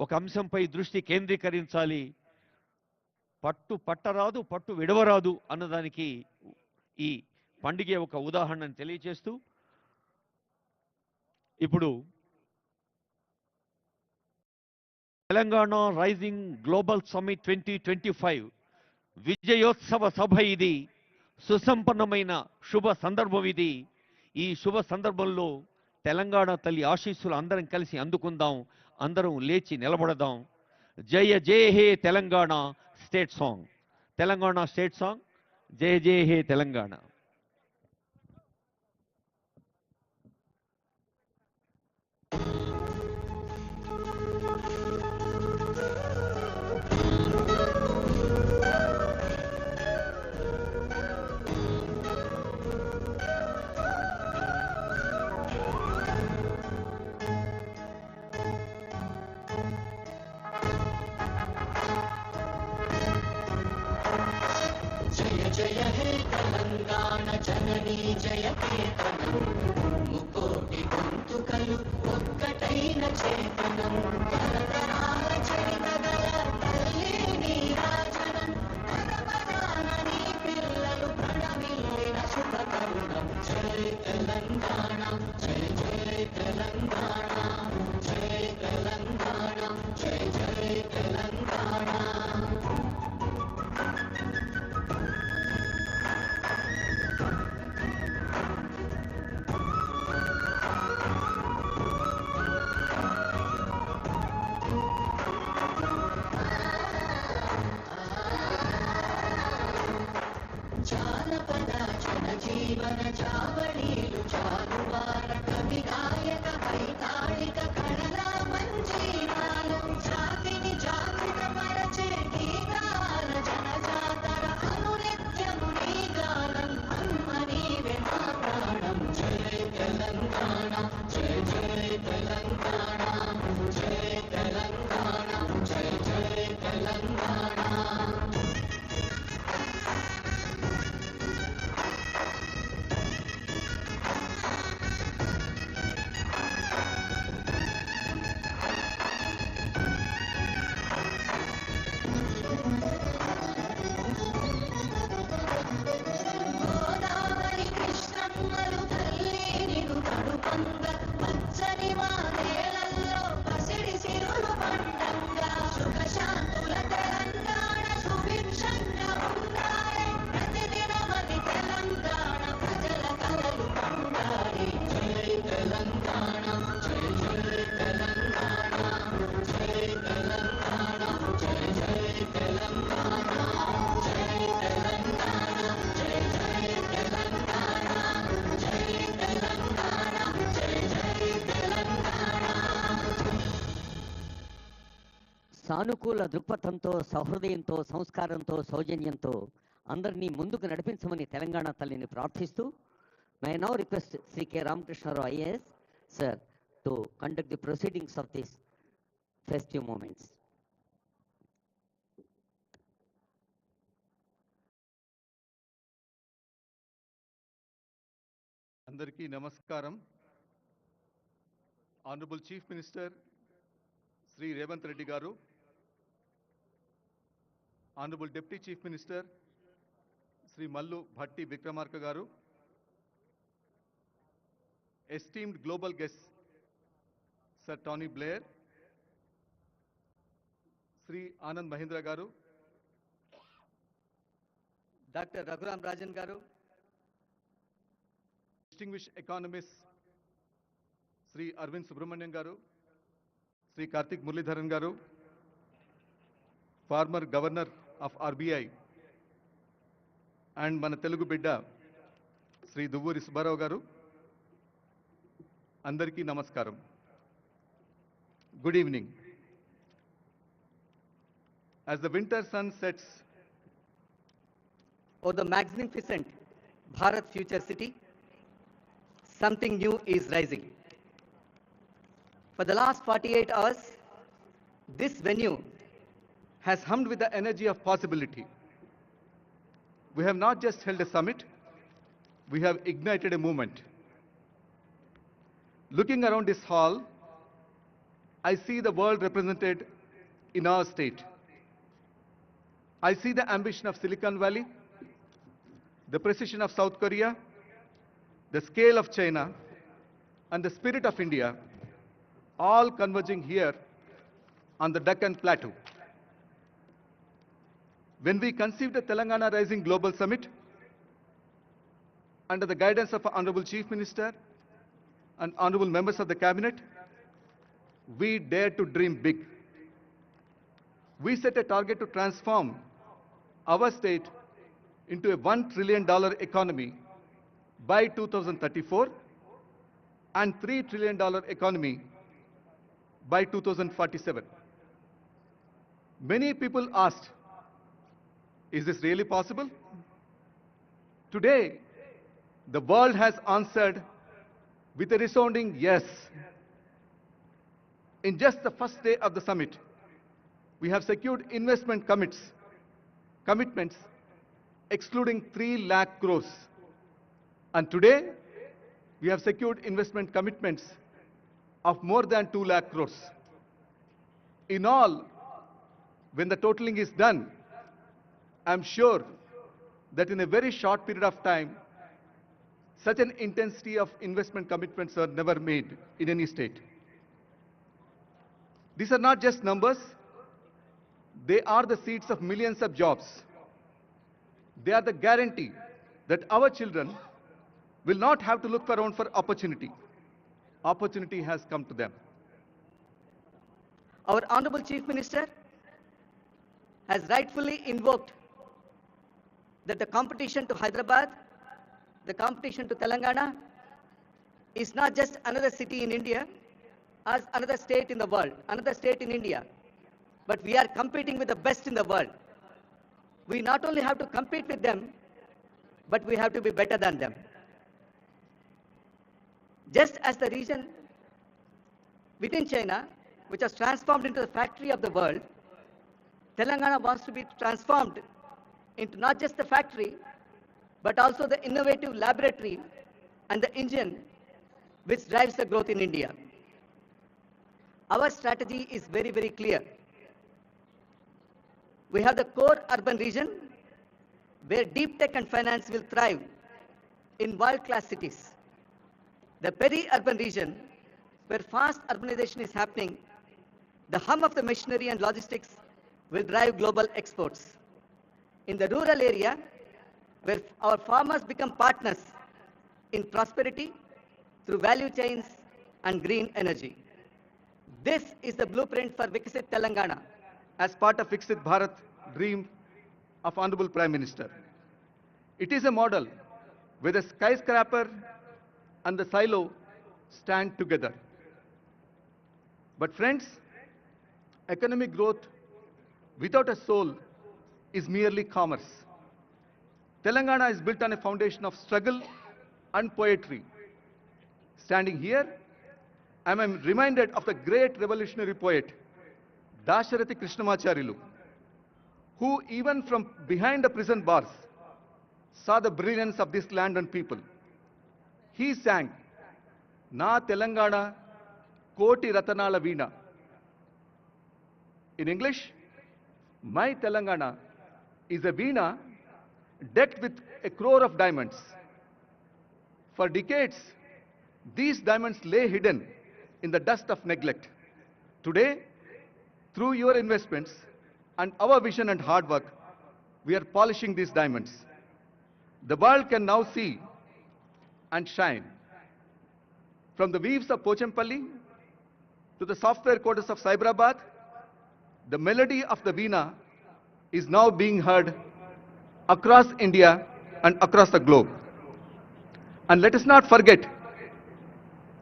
ఒక అంశంపై దృష్టి కేంద్రీకరించాలి. పట్టు పట్టరాదు, పట్టు విడవరాదు అన్నదానికి ఈ పండుగ ఒక ఉదాహరణను తెలియజేస్తూ ఇప్పుడు తెలంగాణ రైజింగ్ గ్లోబల్ సమ్మిట్ 2025 విజయోత్సవ సభ ఇది. సుసంపన్నమైన శుభ సందర్భం ఇది. ఈ శుభ సందర్భంలో తెలంగాణ తల్లి ఆశీస్సులు అందరం కలిసి అందుకుందాం. అందరం లేచి నిలబడదాం. జయ జయ హే Telangana state song. Telangana state song. జయ జయ హే తెలంగాణ. జయ హే తెలంగాణ జననీ జయ కేతనం ముకోటి గొంతుకలు ఒక్కటైన చేతనం తరతరాల చరితగల తల్లి నీరాజనం పరపరాన నీ పిల్లలు ప్రణమిల్లిన శుభ తరుణం. జయ తెలంగాణ జయ జయ తెలంగాణ జయ తెలంగాణ జయ జయ తెలంగాణ. జానపద జనజీవన చావళీలు చాలువార కవి గాయక వైతాళిక కళల మంజీరాలు జాతిని జాగృత పరచే గీతాల జనజాతర అనునిత్యము నీ గానం అమ్మ నీవే మా ప్రాణం. జయ తెలంగాణ జయ జయ తెలంగాణ జయ తెలంగాణ జయ జయ తెలంగాణ. గోదావరి కృష్ణమ్మలు తల్లి నిన్ను కడుపంగ పచ్చని మా నేలల్లో పసిడి సిరులు పండంగా సుఖశాంతుల తెలంగాణ సుభిక్షంగా ఉండాలి. ప్రతిదినమది తెలంగాణ ప్రజల కలలు పండాలి. జై తెలంగాణ జై జై తెలంగాణ జై తెలంగాణ జై జై తెలంగాణ జై తెలంగాణ జై జై తెలంగాణ జై తెలంగాణ జై జై తెలంగాణ. సానుకూల దృక్పథంతో, సహృదయంతో, సంస్కారంతో, సౌజన్యంతో అందరినీ ముందుకు నడిపించమని తెలంగాణ తల్లిని ప్రార్థిస్తూ may now request Shri K Ramakrishna Rao IAS sir to conduct the proceedings of this festive moments. అందరికీ నమస్కారం. Honourable chief minister Shri Revanth Reddy garu, honourable deputy chief minister Shri Mallu Bhatti Vikramarka garu, esteemed global guest sir Tony Blair, Shri Anand Mahindra garu, doctor Raghuram Rajan గారు, distinguished economist శ్రీ అరవింద్ సుబ్రహ్మణ్యం గారు, శ్రీ కార్తిక్ మురళీధరన్ గారు, former governor of RBI and మన తెలుగు బిడ్డ శ్రీ దువ్వూరి సుబ్బారావు గారు, అందరికీ నమస్కారం. Good evening. As the winter sun sets o'er the magnificent Bharat future city, something new is rising. For the last 48 hours, this venue has hummed with the energy of possibility. We have not just held a summit, we have ignited a movement. Looking around this hall, I see the world represented in our state. I see the ambition of Silicon Valley, the precision of South Korea, the scale of China, and the spirit of India, all converging here on the Deccan Plateau. When we conceived the Telangana Rising Global Summit, under the guidance of our Honorable Chief Minister and honorable members of the Cabinet, we dared to dream big. We set a target to transform our state into a $1 trillion economy by 2034 and $3 trillion economy by 2047. Many people asked, is this really possible? Today, the world has answered with a resounding yes. In just the first day of the summit, we have secured investment commitments excluding 3 lakh crores. And today, we have secured investment commitments of more than 2 lakh crores. In all, when the totaling is done, I'm sure that in a very short period of time, such an intensity of investment commitments are never made in any state. These are not just numbers, they are the seeds of millions of jobs. They are the guarantee that our children will not have to look around for opportunity. Opportunity has come to them. Our Honorable Chief Minister has rightfully invoked that the competition to Hyderabad, the competition to Telangana is not just another city in India, as another state in the world, another state in India, but we are competing with the best in the world. We not only have to compete with them, but we have to be better than them. Just as the region within China, which has transformed into the factory of the world, Telangana wants to be transformed into not just the factory, but also the innovative laboratory and the engine which drives the growth in India. Our strategy is very, very clear. We have the core urban region where deep tech and finance will thrive in world-class cities. The peri-urban region where fast urbanization is happening, the hum of the machinery and logistics will drive global exports. In the rural area, where our farmers become partners in prosperity through value chains and green energy. This is the blueprint for Viksit Telangana. As part of Viksit Bharat dream of Honorable Prime Minister. It is a model where the skyscraper and the silo stand together. But friends, economic growth without a soul is merely commerce. Telangana is built on a foundation of struggle and poetry. Standing here, I am reminded of the great revolutionary poet, Dasarathi Krishnamacharyalu, who even from behind the prison bars saw the brilliance of this land and people. He sang, Na Telangana Koti Ratanala Veena. In English, my Telangana is a veena decked with a crore of diamonds. For decades, these diamonds lay hidden in the dust of neglect. Today, through your investments and our vision and hard work, we are polishing these diamonds. The world can now see and shine. From the weaves of Pochampalli to the software quarters of Cyberabad, the melody of the veena is now being heard across India and across the globe. And let us not forget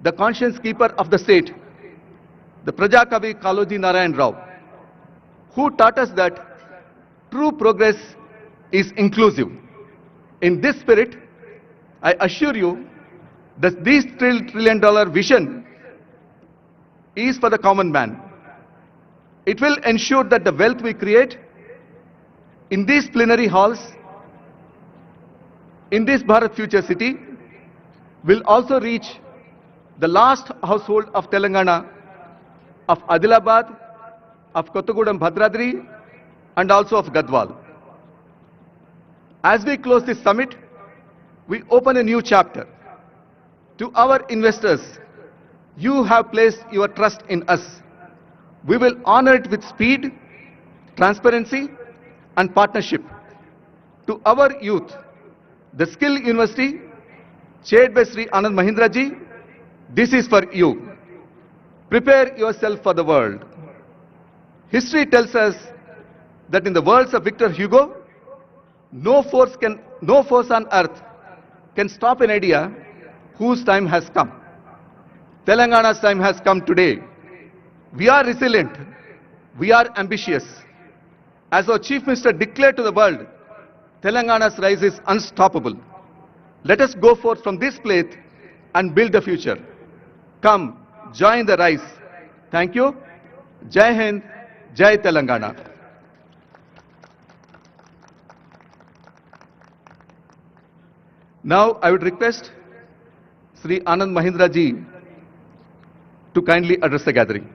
the conscience keeper of the state, the Prajakavi Kaloji Narayan Rao, who taught us that true progress is inclusive. In this spirit, I assure you that this $3 trillion vision is for the common man. It will ensure that the wealth we create in these plenary halls, in this Bharat Future City, will also reach the last household of Telangana of Adilabad, of Kottagudem Bhadradri, and also of Gadwal. As we close this summit, we open a new chapter. To our investors, you have placed your trust in us. We will honor it with speed, transparency, and partnership. To our youth, the Skill University, chaired by Sri Anand Mahindra ji, this is for you. Prepare yourself for the world. History tells us that in the words of Victor Hugo, no force on earth can stop an idea whose time has come. Telangana's time has come today. We are resilient. We are ambitious. As our Chief Minister declared to the world, Telangana's rise is unstoppable. Let us go forth from this place and build the future. Come, join the rise. Thank you. Jai Hind, Jai Telangana. Now I would request Sri Anand Mahindra ji to kindly address the gathering.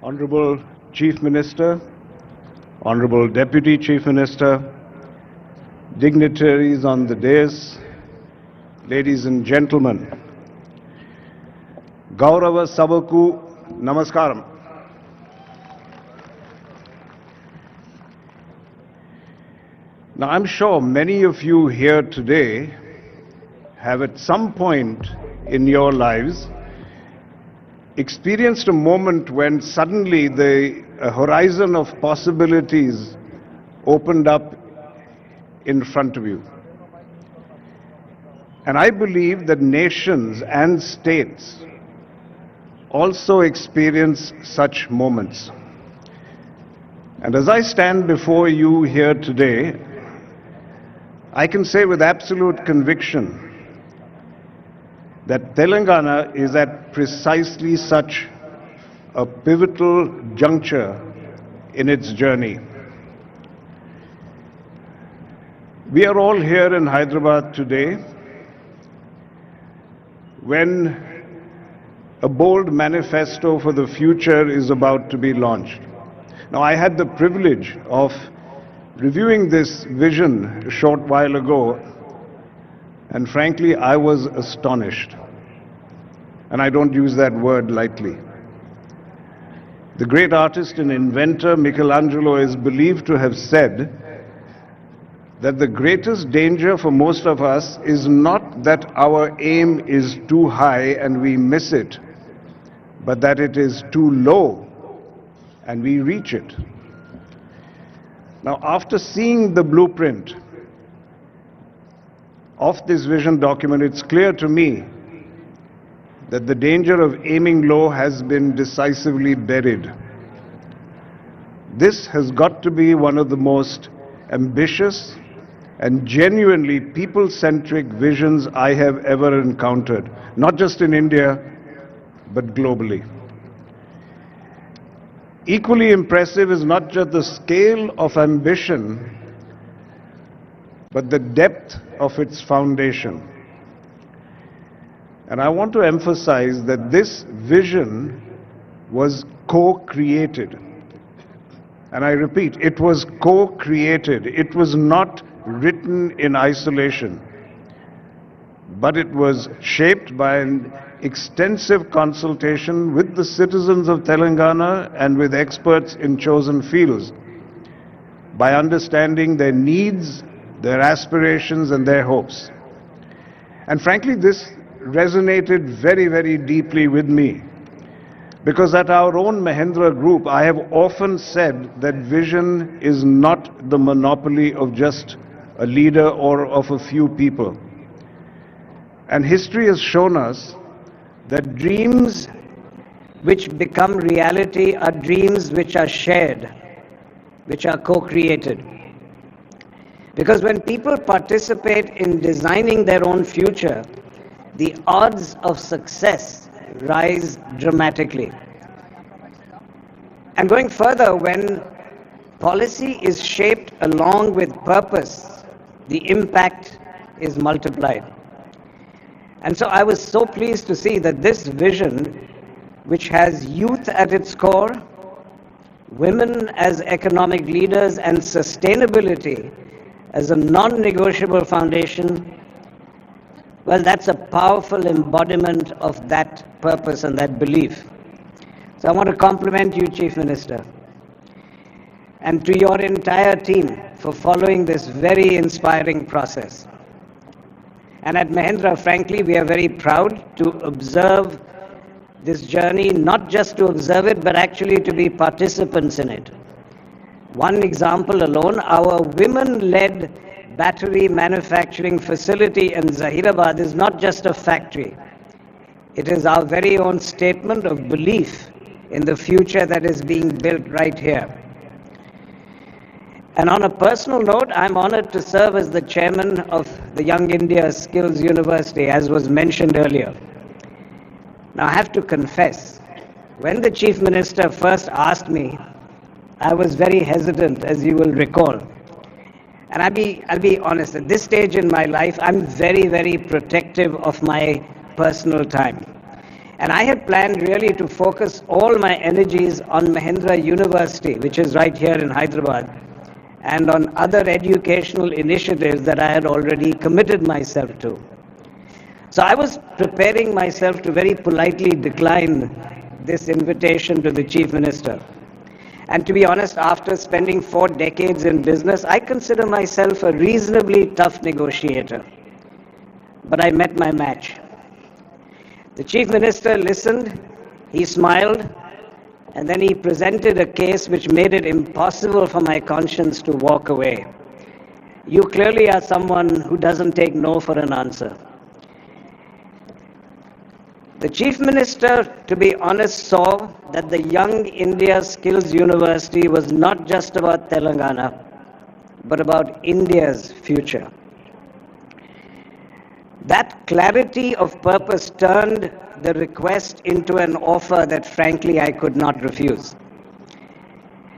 Honorable Chief Minister, Honorable Deputy Chief Minister, dignitaries on the dais, ladies and gentlemen, Gaurava Sabaku Namaskaram. Now, I'm sure many of you here today have at some point in your lives experienced a moment when suddenly the horizon of possibilities opened up in front of you. And I believe that nations and states also experience such moments. And as I stand before you here today, I can say with absolute conviction that Telangana is at precisely such a pivotal juncture in its journey. We are all here in Hyderabad today when a bold manifesto for the future is about to be launched. Now, I had the privilege of reviewing this vision a short while ago, and frankly, I was astonished. And I don't use that word lightly. The great artist and inventor Michelangelo is believed to have said that the greatest danger for most of us is not that our aim is too high and we miss it, but that it is too low and we reach it. Now, after seeing the blueprint of this vision document, it's clear to me that the danger of aiming low has been decisively buried. This has got to be one of the most ambitious and genuinely people-centric visions I have ever encountered, not just in India, but globally. Equally impressive is not just the scale of ambition, but the depth of its foundation. And I want to emphasize that this vision was co-created. And I repeat, it was co-created. It was not written in isolation, but it was shaped by an extensive consultation with the citizens of Telangana and with experts in chosen fields, by understanding their needs, their aspirations, and their hopes. And frankly, this resonated very, very deeply with me, because at our own Mahindra Group, I have often said that vision is not the monopoly of just a leader or of a few people. And history has shown us that dreams which become reality are dreams which are shared, which are co-created. Because when people participate in designing their own future, the odds of success rise dramatically. And going further, when policy is shaped along with purpose, the impact is multiplied. And so I was so pleased to see that this vision, which has youth at its core, women as economic leaders, and sustainability as a non-negotiable foundation, well, that's a powerful embodiment of that purpose and that belief. So I want to compliment you, Chief Minister, and to your entire team for following this very inspiring process. And at Mahindra, frankly, we are very proud to observe this journey, not just to observe it, but actually to be participants in it. One example alone, our women-led battery manufacturing facility in Zahirabad is not just a factory. It is our very own statement of belief in the future that is being built right here. And on a personal note, I'm honored to serve as the chairman of the Young India Skills University, as was mentioned earlier. Now, I have to confess, when the Chief Minister first asked me, I was very hesitant, as you will recall. And I'll be honest, at this stage in my life, I'm very, very protective of my personal time. And I had planned really to focus all my energies on Mahindra University, which is right here in Hyderabad, and on other educational initiatives that I had already committed myself to. So I was preparing myself to very politely decline this invitation to the Chief Minister. And to be honest, after spending 4 decades in business, I consider myself a reasonably tough negotiator. But I met my match. The Chief Minister listened, he smiled, and then he presented a case which made it impossible for my conscience to walk away. You clearly are someone who doesn't take no for an answer. The Chief Minister, to be honest, saw that the Young India Skills University was not just about Telangana, but about India's future. That clarity of purpose turned the request into an offer that frankly I could not refuse.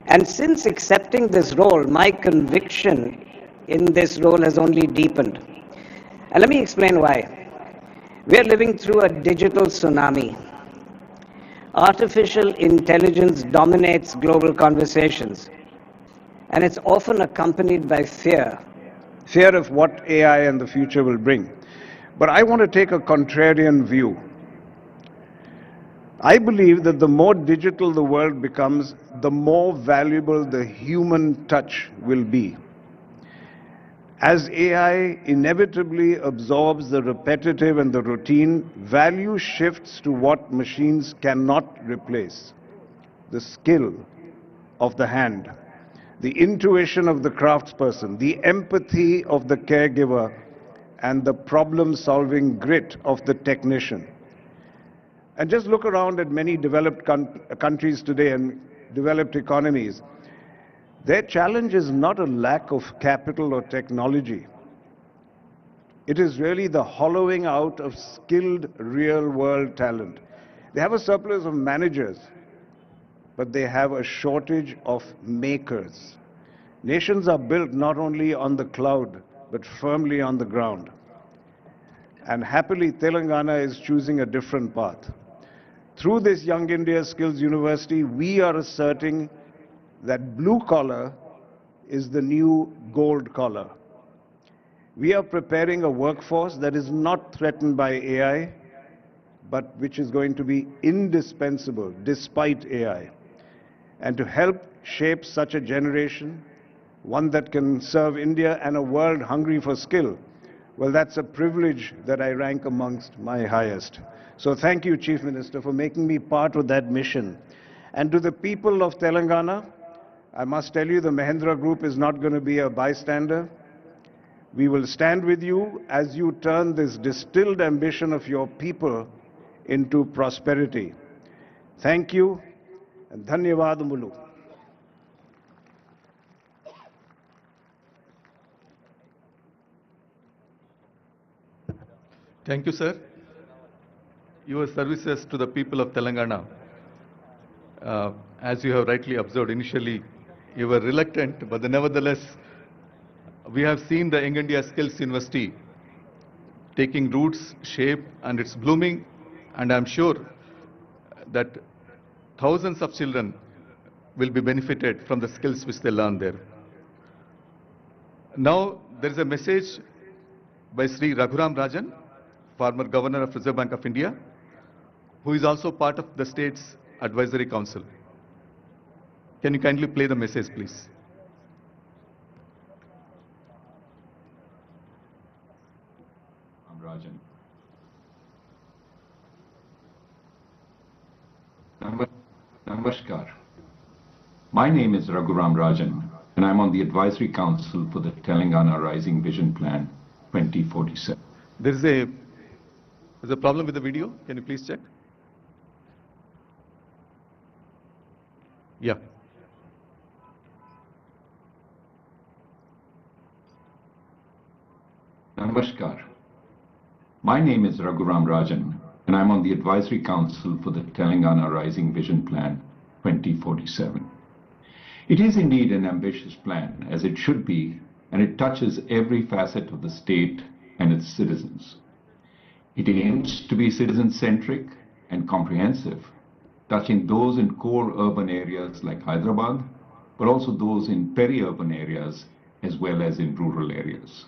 And since accepting this role, my conviction in this role has only deepened. And let me explain why. We are living through a digital tsunami. Artificial intelligence dominates global conversations, and it's often accompanied by fear. Fear of what AI and the future will bring. But I want to take a contrarian view. I believe that the more digital the world becomes, the more valuable the human touch will be. As AI inevitably absorbs the repetitive and the routine, value shifts to what machines cannot replace: the skill of the hand, the intuition of the craftsperson, the empathy of the caregiver, and the problem-solving grit of the technician. And just look around at many developed countries today and developed economies. Their challenge is not a lack of capital or technology. It is really the hollowing out of skilled real-world talent. They have a surplus of managers, but they have a shortage of makers. Nations are built not only on the cloud, but firmly on the ground. And happily, Telangana is choosing a different path. Through this Young India Skills University, we are asserting that blue collar is the new gold collar. We are preparing a workforce that is not threatened by AI, but which is going to be indispensable despite AI. And to help shape such a generation, one that can serve India and a world hungry for skill, well, that's a privilege that I rank amongst my highest. So thank you, Chief Minister, for making me part of that mission. And to the people of Telangana, I must tell you, the Mahindra Group is not going to be a bystander. We will stand with you as you turn this distilled ambition of your people into prosperity. Thank you, and dhanyavad mulu. Thank you, sir. Your services to the people of Telangana, as you have rightly observed, initially you were reluctant, but nevertheless, we have seen the Young India Skills University taking roots, shape, and it's blooming, and I'm sure that thousands of children will be benefited from the skills which they learn there. Now, there is a message by Sri Raghuram Rajan, former Governor of Reserve Bank of India, who is also part of the state's advisory council. Can you kindly play the message, please? Rajan. Namaskar. My name is Raghuram Rajan, and I'm on the Advisory Council for the Telangana Rising Vision Plan 2047. There's a problem with the video. Can you please check? Yeah. Namaskar. My name is Raghuram Rajan, and I'm on the Advisory Council for the Telangana Rising Vision Plan 2047. It is indeed an ambitious plan, as it should be, and it touches every facet of the state and its citizens. It aims to be citizen-centric and comprehensive, touching those in core urban areas like Hyderabad, but also those in peri-urban areas as well as in rural areas.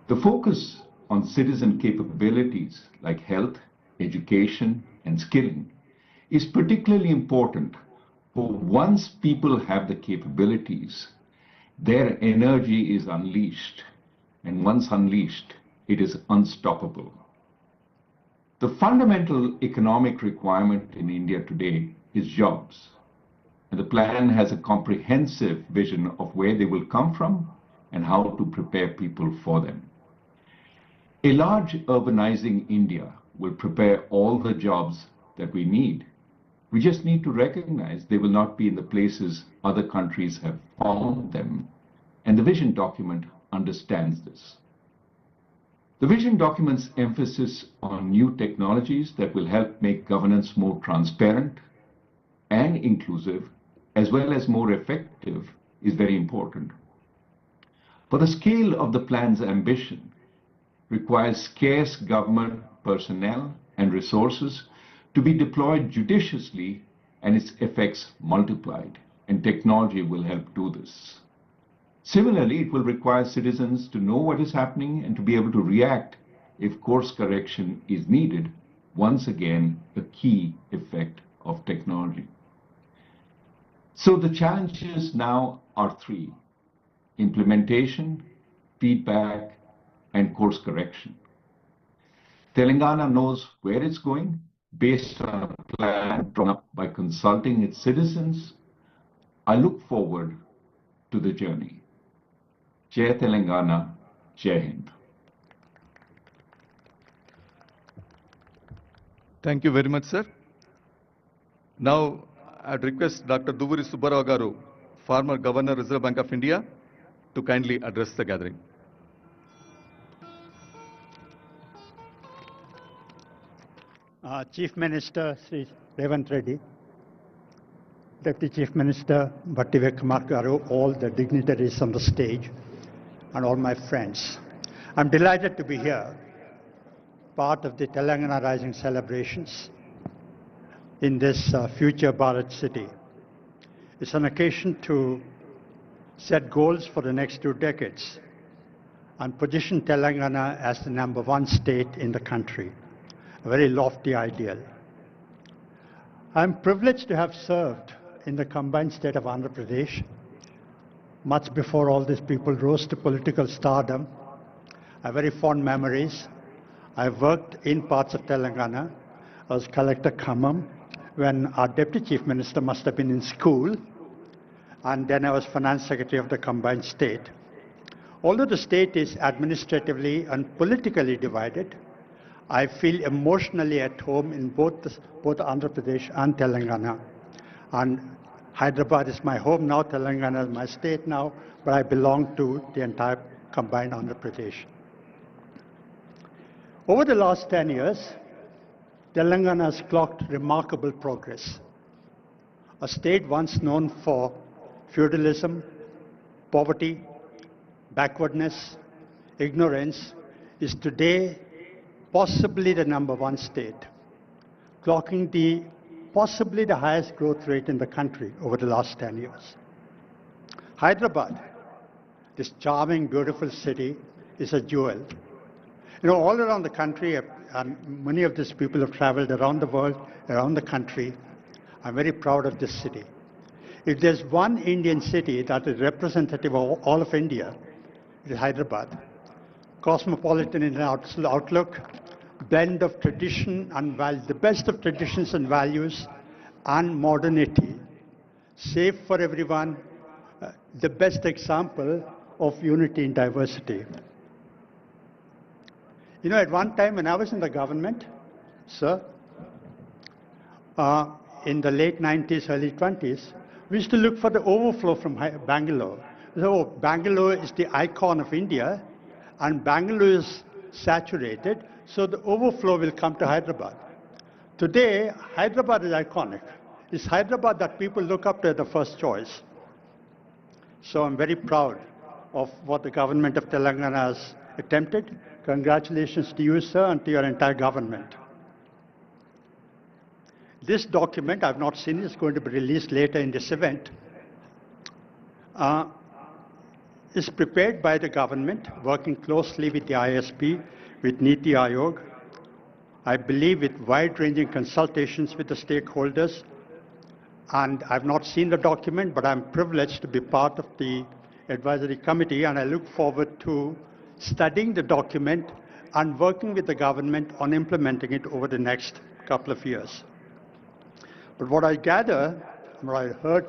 The focus on citizen capabilities like health, education, and skilling is particularly important, for once people have the capabilities, their energy is unleashed, and once unleashed, it is unstoppable. The fundamental economic requirement in India today is jobs, and the plan has a comprehensive vision of where they will come from and how to prepare people for them. A large urbanizing India will prepare all the jobs that we need. We just need to recognize they will not be in the places other countries have found them, and the vision document understands this. The vision document's emphasis on new technologies that will help make governance more transparent and inclusive, as well as more effective, is very important. For the scale of the plan's ambition requires scarce government personnel and resources to be deployed judiciously and its effects multiplied, and technology will help do this. Similarly, it will require citizens to know what is happening and to be able to react if course correction is needed, once again a key effect of technology. So the challenges now are three: implementation, feedback, and course correction. Telangana knows where it's going based on a plan drawn up by consulting its citizens. I look forward to the journey. Jai Telangana, Jai Hind. Thank you very much, sir. Now, I'd request Dr. Duvuri Subbarao Garu, former Governor, Reserve Bank of India, to kindly address the gathering. Chief Minister Sri Revanth Reddy, Deputy Chief Minister Bhattivekamar Garu, all the dignitaries on the stage, and all my friends. I'm delighted to be here, part of the Telangana Rising celebrations in this future Bharat city. It's an occasion to set goals for the next 2 decades and position Telangana as the #1 state in the country, a very lofty ideal. I'm privileged to have served in the combined state of Andhra Pradesh much before all these people rose to political stardom. I have very fond memories. I worked in parts of Telangana. I was Collector Khammam when our Deputy Chief Minister must have been in school, and then I was Finance Secretary of the combined state. Although the state is administratively and politically divided, I feel emotionally at home in both Andhra Pradesh and Telangana. And Hyderabad is my home now, Telangana is my state now, but I belong to the entire combined Andhra Pradesh. Over the last 10 years, Telangana has clocked remarkable progress. A state once known for feudalism, poverty, backwardness, ignorance, is today possibly the #1 state, clocking possibly the highest growth rate in the country over the last 10 years. Hyderabad, this charming, beautiful city, is a jewel. You know, all around the country, and many of these people have traveled around the world, around the country. I'm very proud of this city. If there's one Indian city that is representative of all of India, it is Hyderabad. Cosmopolitan in outlook, blend of tradition and the best of traditions and values and modernity. Safe for everyone, the best example of unity in diversity. You know, at one time when I was in the government, sir, in the late 90s, early 20s, we used to look for the overflow from Bangalore. So Bangalore is the icon of India, and Bangalore is saturated, so the overflow will come to Hyderabad. Today, Hyderabad is iconic. It's Hyderabad that people look up to as the first choice. So I'm very proud of what the government of Telangana has attempted. Congratulations to you, sir, and to your entire government. This document, I've not seen it, it's going to be released later in this event, is prepared by the government, working closely with the ISP, with Niti Aayog, I believe with wide-ranging consultations with the stakeholders. And I've not seen the document, but I'm privileged to be part of the advisory committee, and I look forward to studying the document and working with the government on implementing it over the next couple of years. But what I gather, what I heard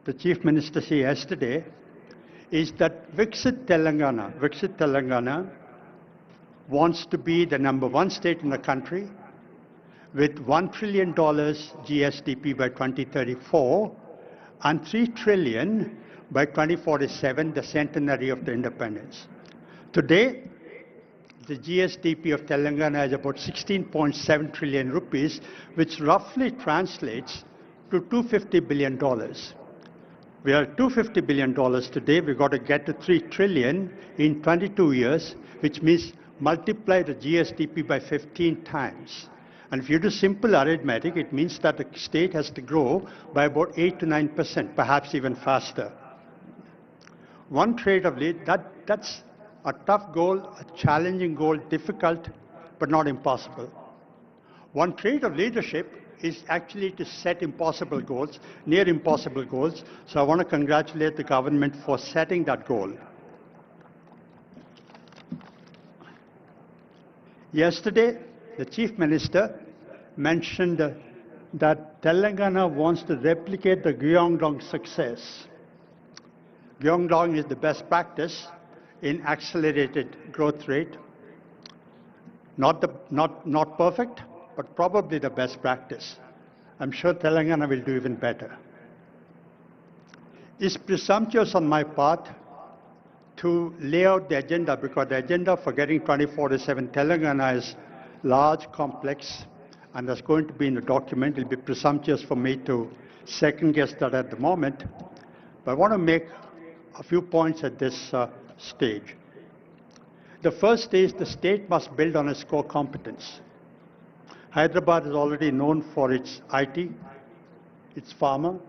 the Chief Minister say yesterday, is that Viksit Telangana wants to be the #1 state in the country with $1 trillion GSDP by 2034 and $3 trillion by 2047, the centenary of the independence. Today, the GSDP of Telangana is about 16.7 trillion rupees, which roughly translates to $250 billion. We are at $250 billion today. We've got to get to 3 trillion in 22 years, which means multiply the GSDP by 15 times. And if you do simple arithmetic, it means that the state has to grow by about 8 to 9%, perhaps even faster. One trade of that's a tough goal, a challenging goal, difficult, but not impossible. One trait of leadership is actually to set impossible goals, near impossible goals. So I want to congratulate the government for setting that goal. Yesterday, the Chief Minister mentioned that Telangana wants to replicate the Gyeongdong success. Gyeongdong is the best practice in accelerated growth rate. Not perfect, but probably the best practice. I'm sure Telangana will do even better. It's presumptuous on my part to lay out the agenda, because the agenda for getting 2047 Telangana is large, complex, and that's going to be in the document. It'll be presumptuous for me to second guess that at the moment. But I want to make a few points at this stage. The first is the state must build on its core competence. Hyderabad is already known for its IT, its pharma,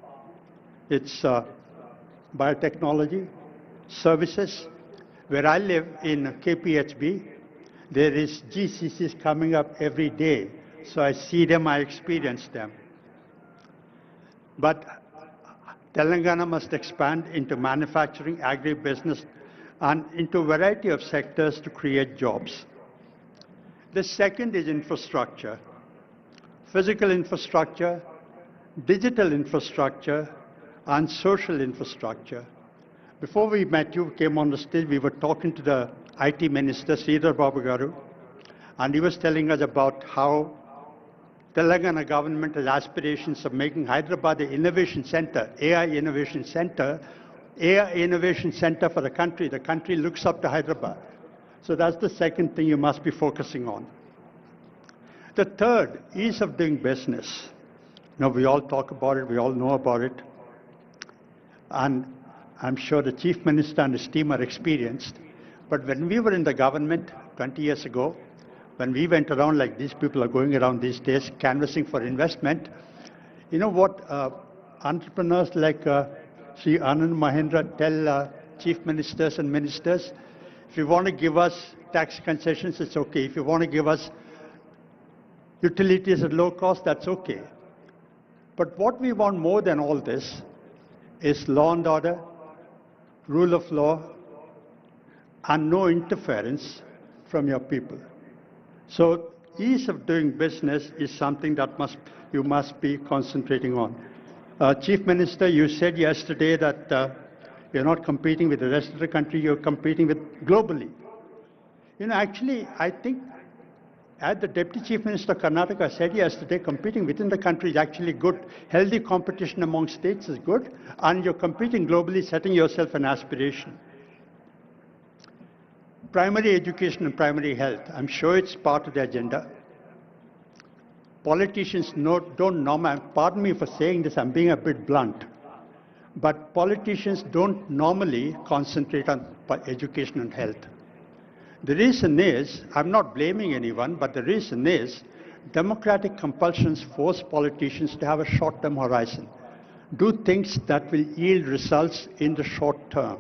its biotechnology, services. Where I live in KPHB, there is GCCs coming up every day. So I see them, I experience them. But Telangana must expand into manufacturing, agribusiness, and into a variety of sectors to create jobs. The second is infrastructure. Physical infrastructure, digital infrastructure, and social infrastructure. Before we met you, came on the stage, we were talking to the IT Minister, Sridhar Babu Garu, and he was telling us about how Telangana government has aspirations of making Hyderabad the innovation center, AI innovation center for the country. The country looks up to Hyderabad. So that's the second thing you must be focusing on. The third, ease of doing business. Now, we all talk about it, we all know about it. And I'm sure the Chief Minister and his team are experienced. But when we were in the government 20 years ago, when we went around like these people are going around these days, canvassing for investment, you know what entrepreneurs like Sri Anand Mahindra tell chief ministers and ministers? If you want to give us tax concessions, it's okay. If you want to give us utilities at low cost, that's okay. But what we want more than all this is law and order, rule of law, and no interference from your people. So ease of doing business is something that you must be concentrating on. Chief Minister, you said yesterday that you're not competing with the rest of the country, you're competing with globally. You know, actually, I think as the Deputy Chief Minister of Karnataka said yesterday, competing within the country is actually good. Healthy competition among states is good, and you're competing globally, setting yourself an aspiration. Primary education and primary health, I'm sure it's part of the agenda. Politicians don't normally, pardon me for saying this, I'm being a bit blunt, but politicians don't normally concentrate on education and health. The reason is, I'm not blaming anyone, but the reason is democratic compulsions force politicians to have a short-term horizon. Do things that will yield results in the short term.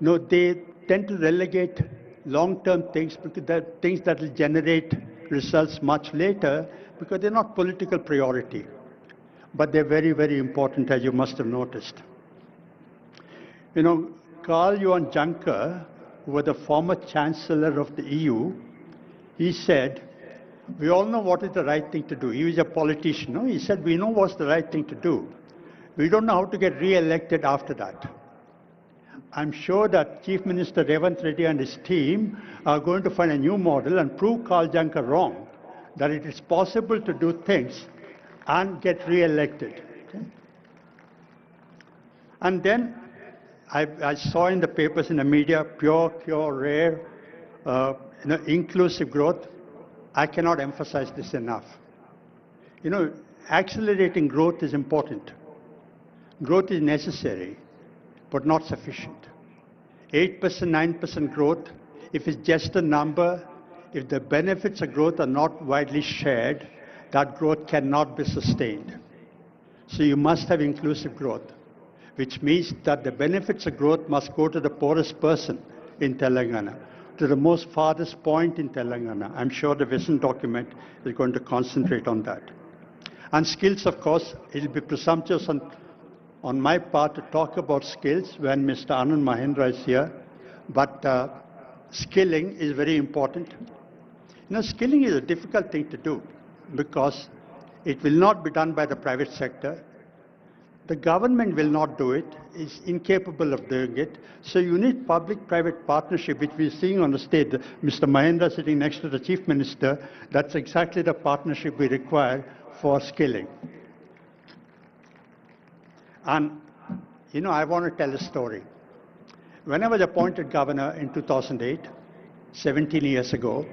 No, they tend to relegate long-term things, because they're things that will generate results much later, because they're not political priority. But they're very, very important, as you must have noticed. You know, Karl Johan Juncker, who was the former Chancellor of the EU, he said, we all know what is the right thing to do. He was a politician. No? He said, we know what's the right thing to do. We don't know how to get re-elected after that. I'm sure that Chief Minister Revanth Reddy and his team are going to find a new model and prove Karl Juncker wrong, that it is possible to do things and get re-elected. Okay? And then I saw in the papers, in the media, pure, rare, inclusive growth. I cannot emphasize this enough. You know, accelerating growth is important. Growth is necessary, but not sufficient. 8%, 9% growth, if it's just a number, if the benefits of growth are not widely shared, that growth cannot be sustained. So you must have inclusive growth, which means that the benefits of growth must go to the poorest person in Telangana, to the most farthest point in Telangana. I'm sure the vision document is going to concentrate on that. And skills, of course, it will be presumptuous on my part to talk about skills when Mr. Anand Mahindra is here, but skilling is very important. You know, skilling is a difficult thing to do because it will not be done by the private sector. The government will not do it, is incapable of doing it. So you need public-private partnership, which we're seeing on the stage. Mr. Mahindra sitting next to the Chief Minister, that's exactly the partnership we require for skilling. And, you know, I want to tell a story. When I was appointed governor in 2008, 17 years ago,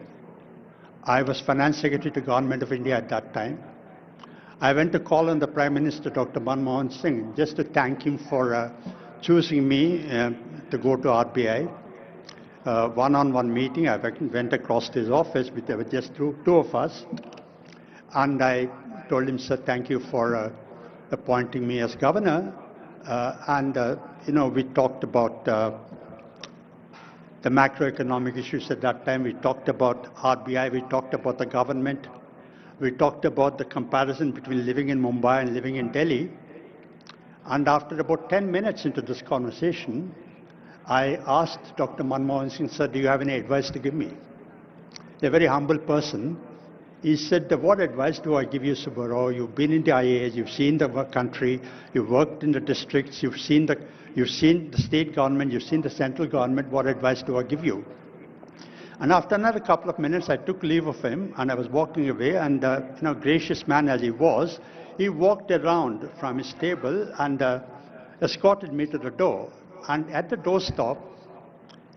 I was Finance Secretary to Government of India at that time. I went to call on the Prime Minister, Dr. Manmohan Singh, just to thank him for choosing me to go to RBI. One-on-one meeting, I went across to his office, but there were just two of us. And I told him, sir, thank you for appointing me as governor. You know, we talked about the macroeconomic issues at that time. We talked about RBI, we talked about the government. We talked about the comparison between living in Mumbai and living in Delhi. And after about 10 minutes into this conversation, I asked Dr. Manmohan Singh, sir, do you have any advice to give me? A very humble person. He said, what advice do I give you, Subbarao? You've been in the IAS, you've seen the country, you've worked in the districts, you've seen the state government, you've seen the central government, what advice do I give you? And after another couple of minutes, I took leave of him and I was walking away, and you know, gracious man as he was, he walked around from his table and escorted me to the door. And at the doorstop,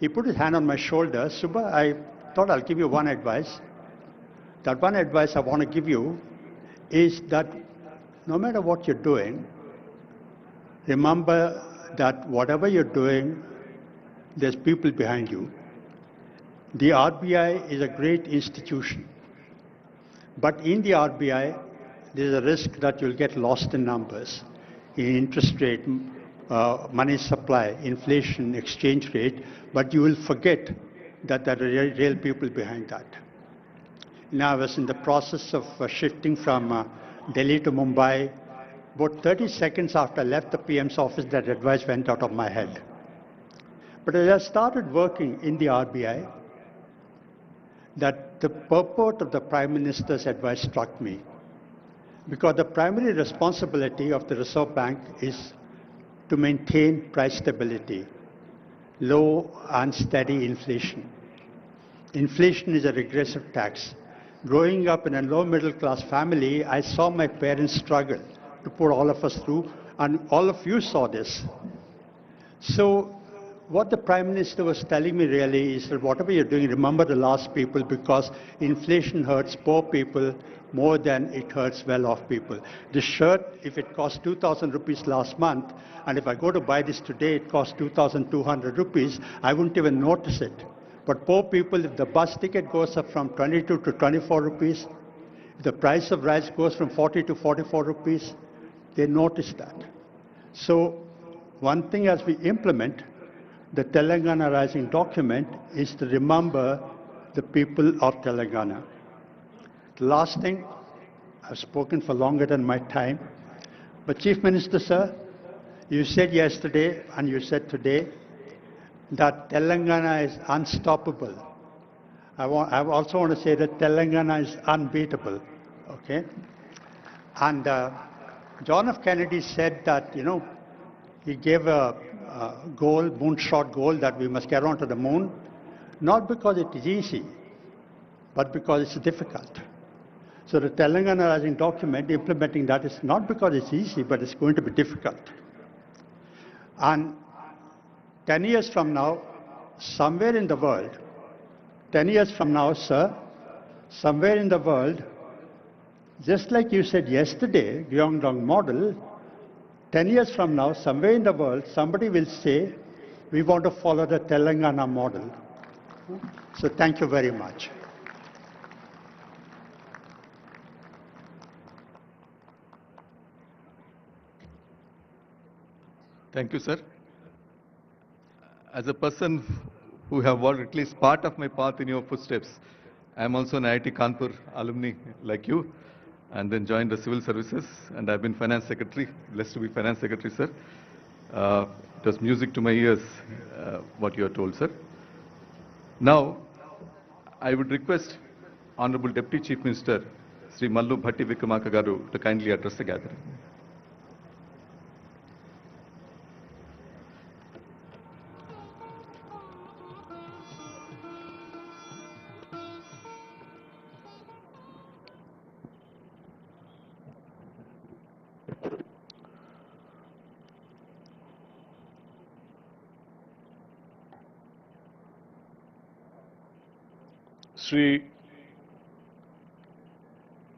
He put his hand on my shoulder. Subba, I thought I'll give you one advice. That one advice I want to give you is that no matter what you're doing, remember that whatever you're doing, there's people behind you. The RBI is a great institution. But in the RBI, there's a risk that you'll get lost in numbers, in interest rate, money supply, inflation, exchange rate, but you will forget that there are real people behind that. Now, I was in the process of shifting from Delhi to Mumbai. About 30 seconds after I left the PM's office, that advice went out of my head. But as I started working in the RBI, that the purport of the Prime Minister's advice struck me. Because the primary responsibility of the Reserve Bank is to maintain price stability, low and steady inflation. Inflation is a regressive tax. Growing up in a low middle class family, I saw my parents struggle to put all of us through, and all of you saw this. So what the Prime Minister was telling me really is that whatever you're doing, remember the last people, because inflation hurts poor people more than it hurts well-off people. This shirt, if it cost 2,000 rupees last month, and if I go to buy this today, it costs 2,200 rupees, I wouldn't even notice it. But poor people, if the bus ticket goes up from 22 to 24 rupees, if the price of rice goes from 40 to 44 rupees, they notice that. So one thing as we implement the Telangana Rising document is to remember the people of Telangana. The last thing, I've spoken for longer than my time, but Chief Minister, sir, you said yesterday and you said today that Telangana is unstoppable. I also want to say that Telangana is unbeatable, okay? And John F. Kennedy said that, he gave a goal, moonshot goal, that we must get onto the moon, not because it is easy, but because it's difficult. So the Telangana Rising document, implementing that is not because it's easy, but it's going to be difficult. And 10 years from now, somewhere in the world, 10 years from now, sir, somewhere in the world, just like you said yesterday, Gyeongdong model, 10 years from now, somewhere in the world, somebody will say, we want to follow the Telangana model. So thank you very much. Thank you, sir. As a person who have walked at least part of my path in your footsteps, I am also an IIT Kanpur alumni like you, and then joined the civil services, and I've been finance secretary, blessed to be finance secretary, sir. It was music to my ears, what you are told, sir. Now, I would request Honorable Deputy Chief Minister, Sri Mallu Bhatti Vikramarka Garu, to kindly address the gathering. Sri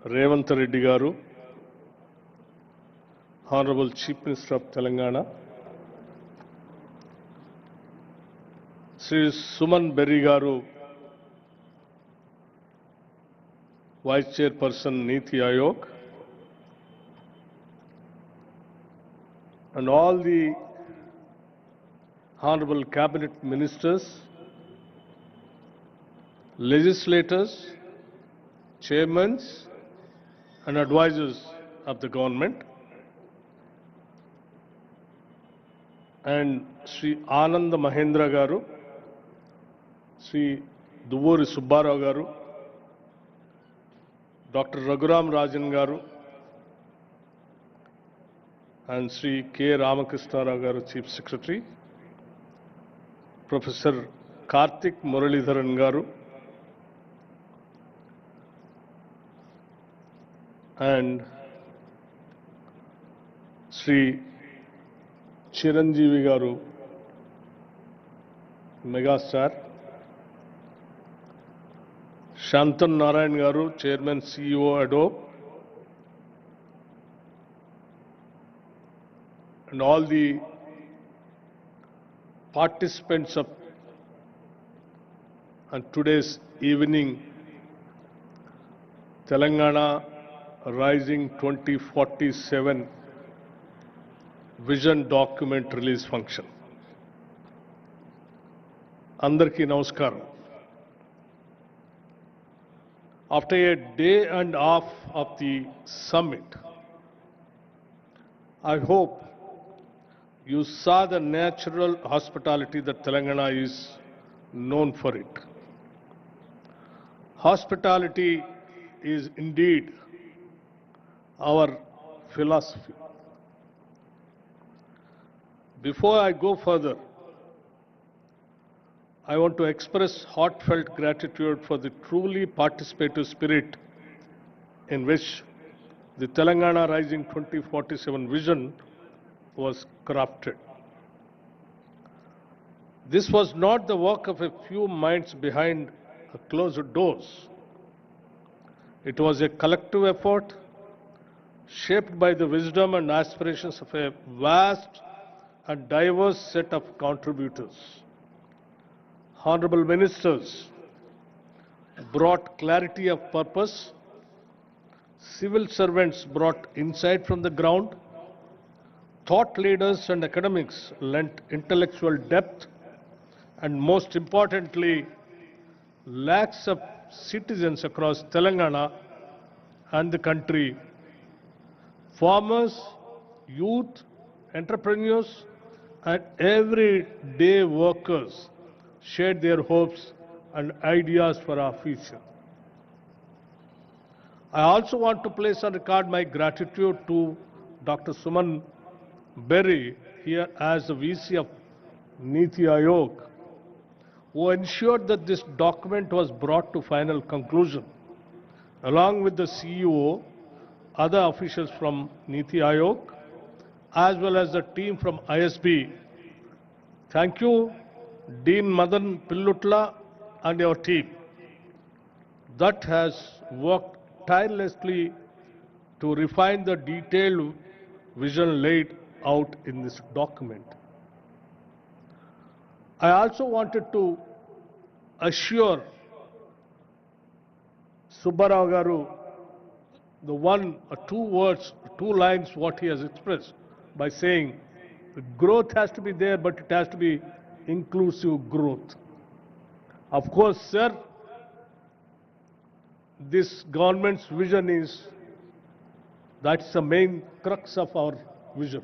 Revanth Reddy Garu, Hon'ble Chief Minister of Telangana, Sri Suman Berry Garu, Vice Chairperson Niti Aayog, and all the Honorable Cabinet Ministers, legislators, chairmen, and advisors of the government, and Sri Ananda Mahendra Garu, Sri Duvuri Subbarao Garu, Dr. Raghuram Rajan Garu, and Sri K. Ramakrishna Rao Garu, Chief Secretary, Professor Karthik Muralidharan Garu, and Sri Chiranjeevi Garu, Megastar, Shantan Narayan Garu, Chairman CEO Adobe, and all the participants of today's evening Telangana Rising 2047 Vision Document Release Function. Andarki Namaskaram. After a day and a half of the summit, I hope you saw the natural hospitality that Telangana is known for it. Hospitality is indeed our philosophy. Before I go further, I want to express heartfelt gratitude for the truly participative spirit in which the Telangana Rising 2047 vision was crafted. This was not the work of a few minds behind closed doors. It was a collective effort shaped by the wisdom and aspirations of a vast and diverse set of contributors. Honorable ministers brought clarity of purpose, civil servants brought insight from the ground, thought leaders and academics lent intellectual depth, and most importantly, lakhs of citizens across Telangana and the country, farmers, youth, entrepreneurs, and everyday workers shared their hopes and ideas for our future. I also want to place on record my gratitude to Dr. Suman Berry here as the VC of Niti Aayog, who ensured that this document was brought to final conclusion, along with the CEO, other officials from Niti Aayog, as well as the team from ISB. Thank you, Dean Madan Pillutla and your team that has worked tirelessly to refine the detailed vision laid out in this document. I also wanted to assure Subbarao Garu the one or two words, two lines what he has expressed by saying growth has to be there, but it has to be inclusive growth. Of course, sir, this government's vision is, that's the main crux of our vision.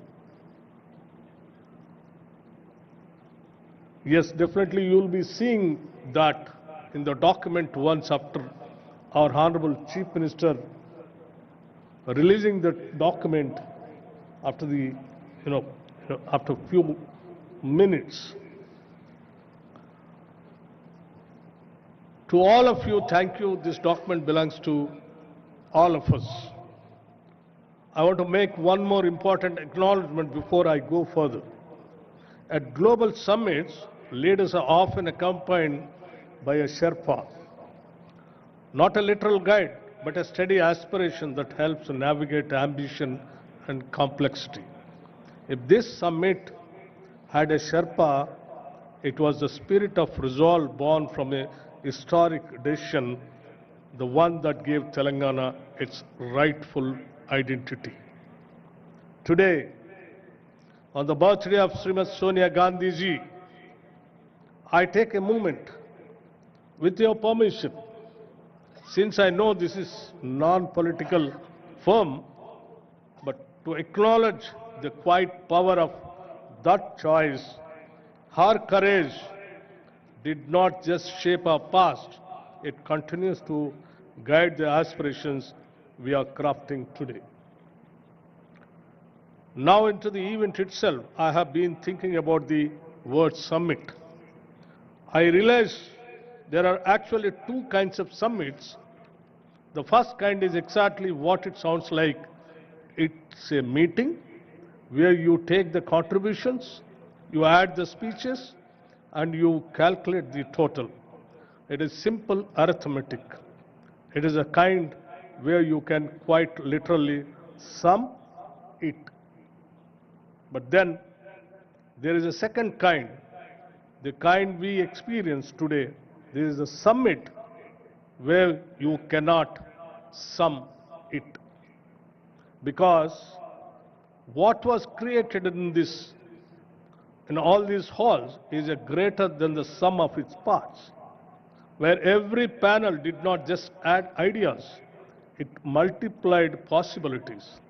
Yes, definitely you will be seeing that in the document once after our Honorable Chief Minister releasing the document after the, after a few minutes. To all of you, thank you. This document belongs to all of us. I want to make one more important acknowledgement before I go further. At global summits, leaders are often accompanied by a Sherpa, not a literal guide, but a steady aspiration that helps navigate ambition and complexity. If this summit had a Sherpa, it was the spirit of resolve born from a historic decision, the one that gave Telangana its rightful identity. Today, on the birthday of Srimati Sonia Gandhi ji, I take a moment, with your permission, since I know this is non-political forum, but to acknowledge the quiet power of that choice. Her courage did not just shape our past, it continues to guide the aspirations we are crafting today. Now into the event itself, I have been thinking about the word summit. I realize there are actually two kinds of summits. The first kind is exactly what it sounds like. It's a meeting where you take the contributions, you add the speeches, and you calculate the total. It is simple arithmetic. It is a kind where you can quite literally sum it. But then there is a second kind, the kind we experience today. There is a summit where you cannot sum it. Because what was created in all these halls is a greater than the sum of its parts, where every panel did not just add ideas, it multiplied possibilities,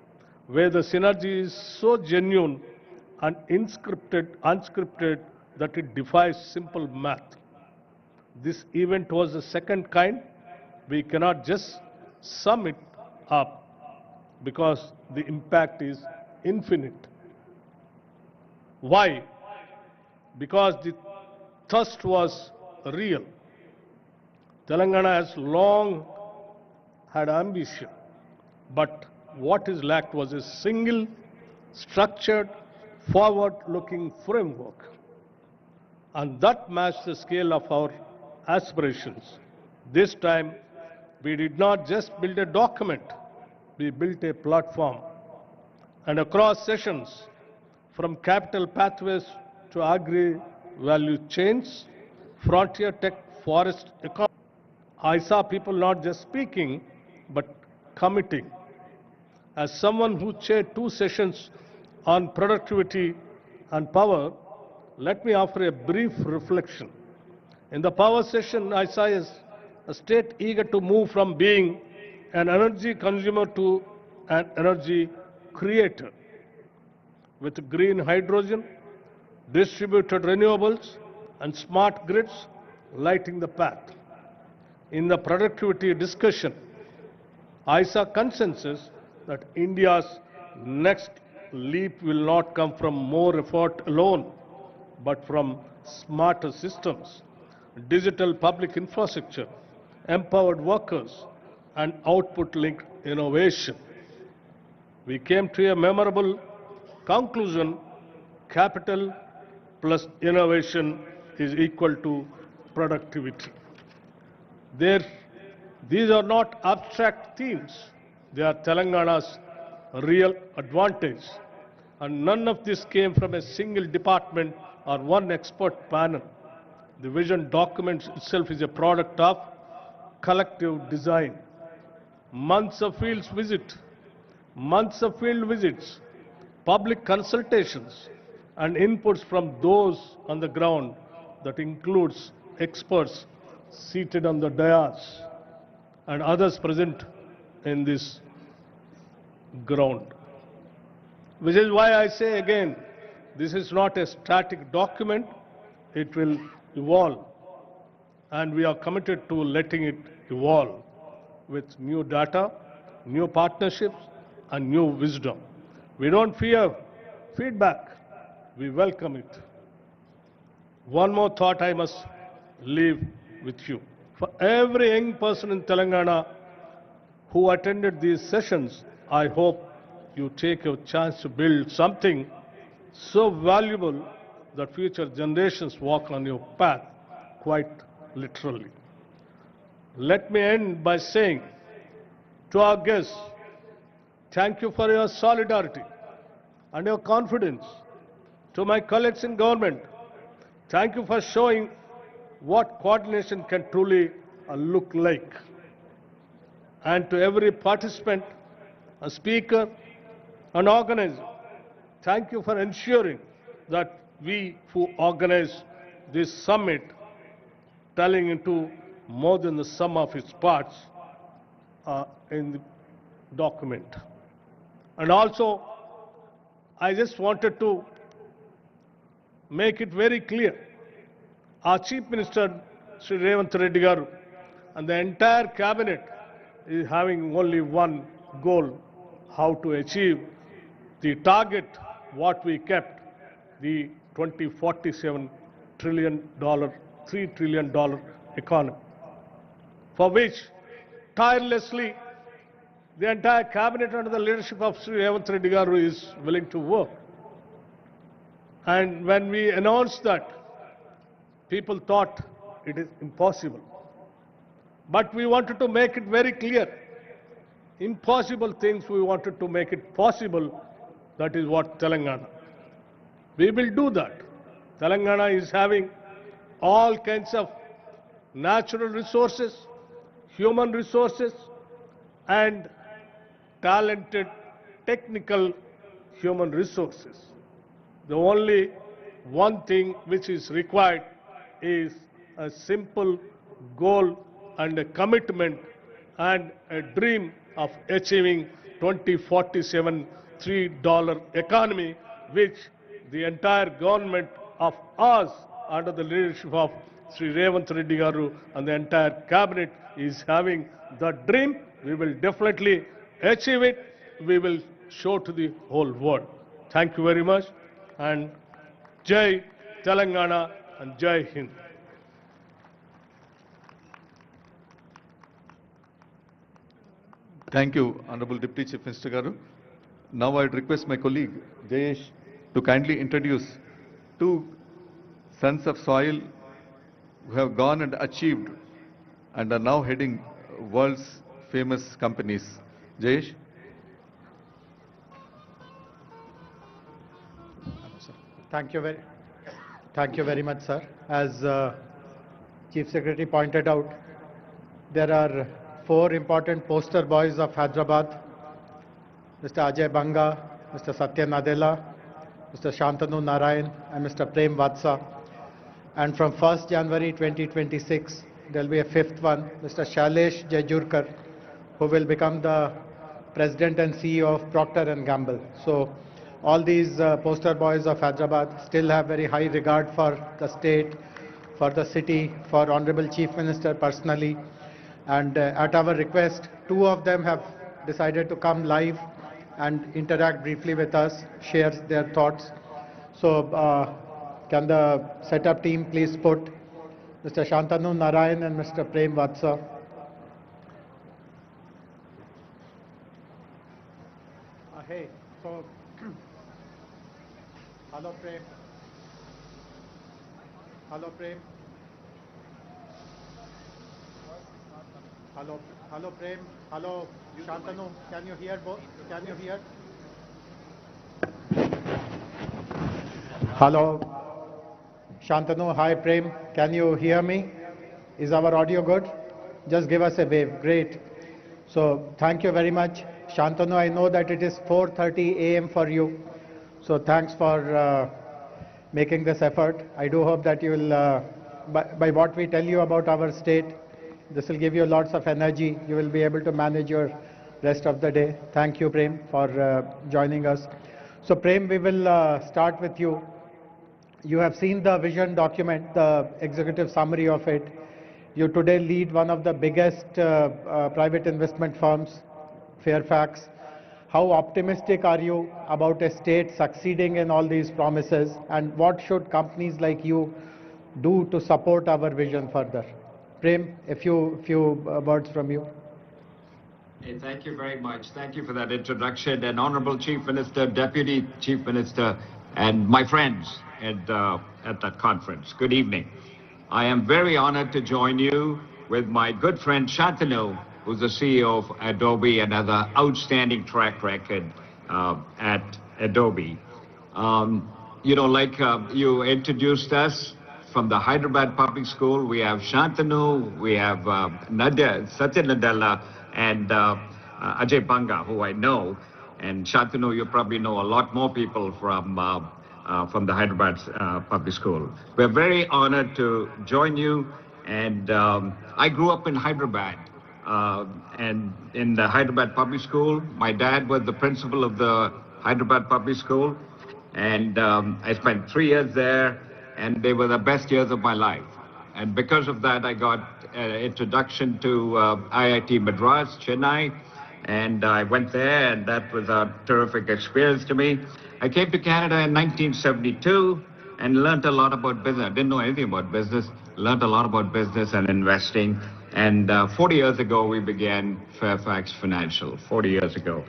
where the synergy is so genuine and unscripted that it defies simple math. This event was the second kind. We cannot just sum it up because the impact is infinite. Why? Because the thirst was real. Telangana has long had ambition, but what is lacked was a single, structured, forward-looking framework. And that matched the scale of our aspirations. This time, we did not just build a document, we built a platform. And across sessions, from capital pathways to agri-value chains, frontier tech, forest economy, I saw people not just speaking, but committing. As someone who chaired 2 sessions on productivity and power, let me offer a brief reflection. In the power session, I saw a state eager to move from being an energy consumer to an energy creator, with green hydrogen, distributed renewables, and smart grids lighting the path. In the productivity discussion, I saw consensus that India's next leap will not come from more effort alone, but from smarter systems, digital public infrastructure, empowered workers, and output-linked innovation. We came to a memorable conclusion: capital plus innovation is equal to productivity. These are not abstract themes. They are Telangana's real advantage. And none of this came from a single department or one expert panel. The vision document itself is a product of collective design. Months of field visits, public consultations, and inputs from those on the ground, that includes experts seated on the dais and others present in this ground. Which is why I say again, this is not a static document, it will evolve. And we are committed to letting it evolve with new data, new partnerships, and new wisdom. We don't fear feedback, we welcome it. One more thought I must leave with you. For every young person in Telangana who attended these sessions, I hope you take your chance to build something so valuable that future generations walk on your path, quite literally. Let me end by saying to our guests, thank you for your solidarity and your confidence. To my colleagues in government, thank you for showing what coordination can truly look like. And to every participant, a speaker, an organizer, thank you for ensuring that we who organize this summit, telling into more than the sum of its parts, in the document. And also, I just wanted to make it very clear. Our Chief Minister, Sri Revanth Reddy garu, and the entire cabinet is having only one goal: how to achieve the target what we kept, the 2047 $3 trillion economy, for which tirelessly the entire cabinet under the leadership of Sri Revanth Reddy garu is willing to work. And when we announced that People thought it is impossible. But we wanted to make it very clear. Impossible things, we wanted to make it possible. That is what Telangana. We will do that. Telangana is having all kinds of natural resources, human resources, and talented technical human resources. The only one thing which is required is a simple goal and a commitment and a dream of achieving 2047 $3 economy, which the entire government of us under the leadership of Sri Revanth Reddy Garu and the entire cabinet is having the dream. We will definitely achieve it. We will show to the whole world. Thank you very much, and Jai Telangana and Jai Hind. Thank you, Honorable Deputy Chief Minister Garu. Now I'd request my colleague Jayesh to kindly introduce two sons of soil who have gone and achieved and are now heading world's famous companies. Jayesh? Thank you very much, sir. As Chief Secretary pointed out, there are 4 important poster boys of Hyderabad: Mr. Ajay Banga, Mr. Satya Nadella, Mr. Shantanu Narayan, and Mr. Prem Vatsa. And from 1st January 2026, there will be a 5th one, Mr. Shailesh Jejurkar, who will become the President and CEO of Procter & Gamble. So all these poster boys of Hyderabad still have very high regard for the state, for the city, for Honorable Chief Minister personally. And at our request, 2 of them have decided to come live and interact briefly with us, share their thoughts. So can the setup team please put Mr. Shantanu Narayan and Mr. Prem Vatsa. Hey, so hello Prem. Hello Prem. Hello Prem. Hello Shantanu. Can you hear both? Can you hear? Hello Shantanu. Hi Prem. Can you hear me? Is our audio good? Just give us a wave. Great. So thank you very much. Shantanu, I know that it is 4:30 a.m. for you. So thanks for making this effort. I do hope that you will, by what we tell you about our state, this will give you lots of energy. You will be able to manage your rest of the day. Thank you, Prem, for joining us. So Prem, we will start with you. You have seen the vision document, the executive summary of it. You today lead one of the biggest private investment firms, Fairfax. How optimistic are you about a state succeeding in all these promises, and what should companies like you do to support our vision further? Prem, a few words from you. Hey, thank you very much. Thank you for that introduction. And Honorable Chief Minister, Deputy Chief Minister, and my friends at that conference, good evening. I am very honored to join you with my good friend Shantanu, who's the CEO of Adobe and has an outstanding track record at Adobe. You introduced us from the Hyderabad Public School. We have Shantanu, we have Satya Nadella, and Ajay Banga, who I know. And Shantanu, you probably know a lot more people from the Hyderabad Public School. We're very honored to join you. And I grew up in Hyderabad. And in the Hyderabad Public School, my dad was the principal of the Hyderabad Public School, and I spent 3 years there, and they were the best years of my life. And because of that, I got an introduction to IIT Madras, Chennai, and I went there, and that was a terrific experience to me. I came to Canada in 1972 and learned a lot about business. I didn't know anything about business, learned a lot about business and investing. And 40 years ago, we began Fairfax Financial, 40 years ago.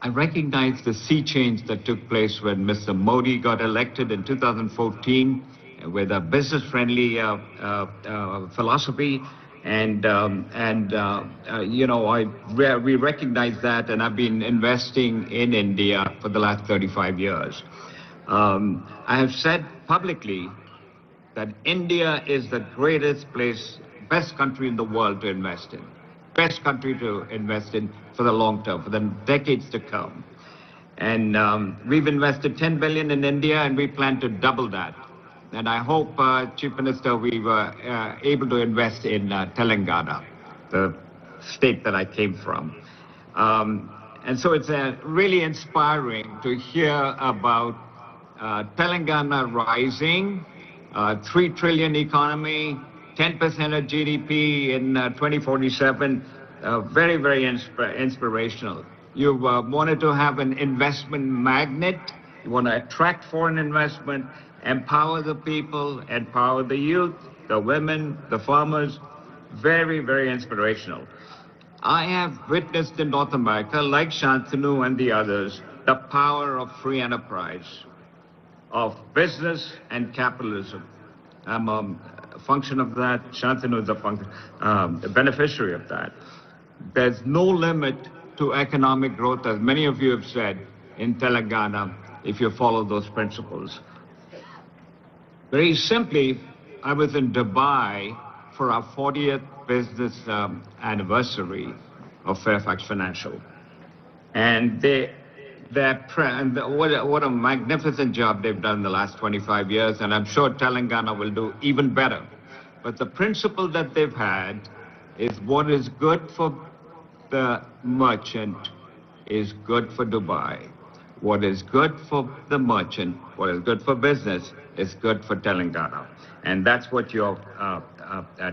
I recognize the sea change that took place when Mr. Modi got elected in 2014 with a business-friendly philosophy. We recognize that, and I've been investing in India for the last 35 years. I have said publicly that India is the greatest place, best country in the world to invest in, best country to invest in for the long term, for the decades to come. And we've invested 10 billion in India, and we plan to double that. And I hope, Chief Minister, we were able to invest in Telangana, the state that I came from. And so it's really inspiring to hear about Telangana Rising, 3 trillion economy, 10% of GDP in 2047, very, very inspirational. You wanted to have an investment magnet, you want to attract foreign investment, empower the people, empower the youth, the women, the farmers, very, very inspirational. I have witnessed in North America, like Shantanu and the others, the power of free enterprise, of business and capitalism. I'm a function of that. Shantanu is a beneficiary of that. There's no limit to economic growth, as many of you have said, in Telangana, if you follow those principles. Very simply, I was in Dubai for our 40th business anniversary of Fairfax Financial. And what a magnificent job they've done in the last 25 years, and I'm sure Telangana will do even better. But the principle that they've had is what is good for the merchant is good for Dubai. What is good for the merchant, what is good for business, is good for Telangana. And that's what you're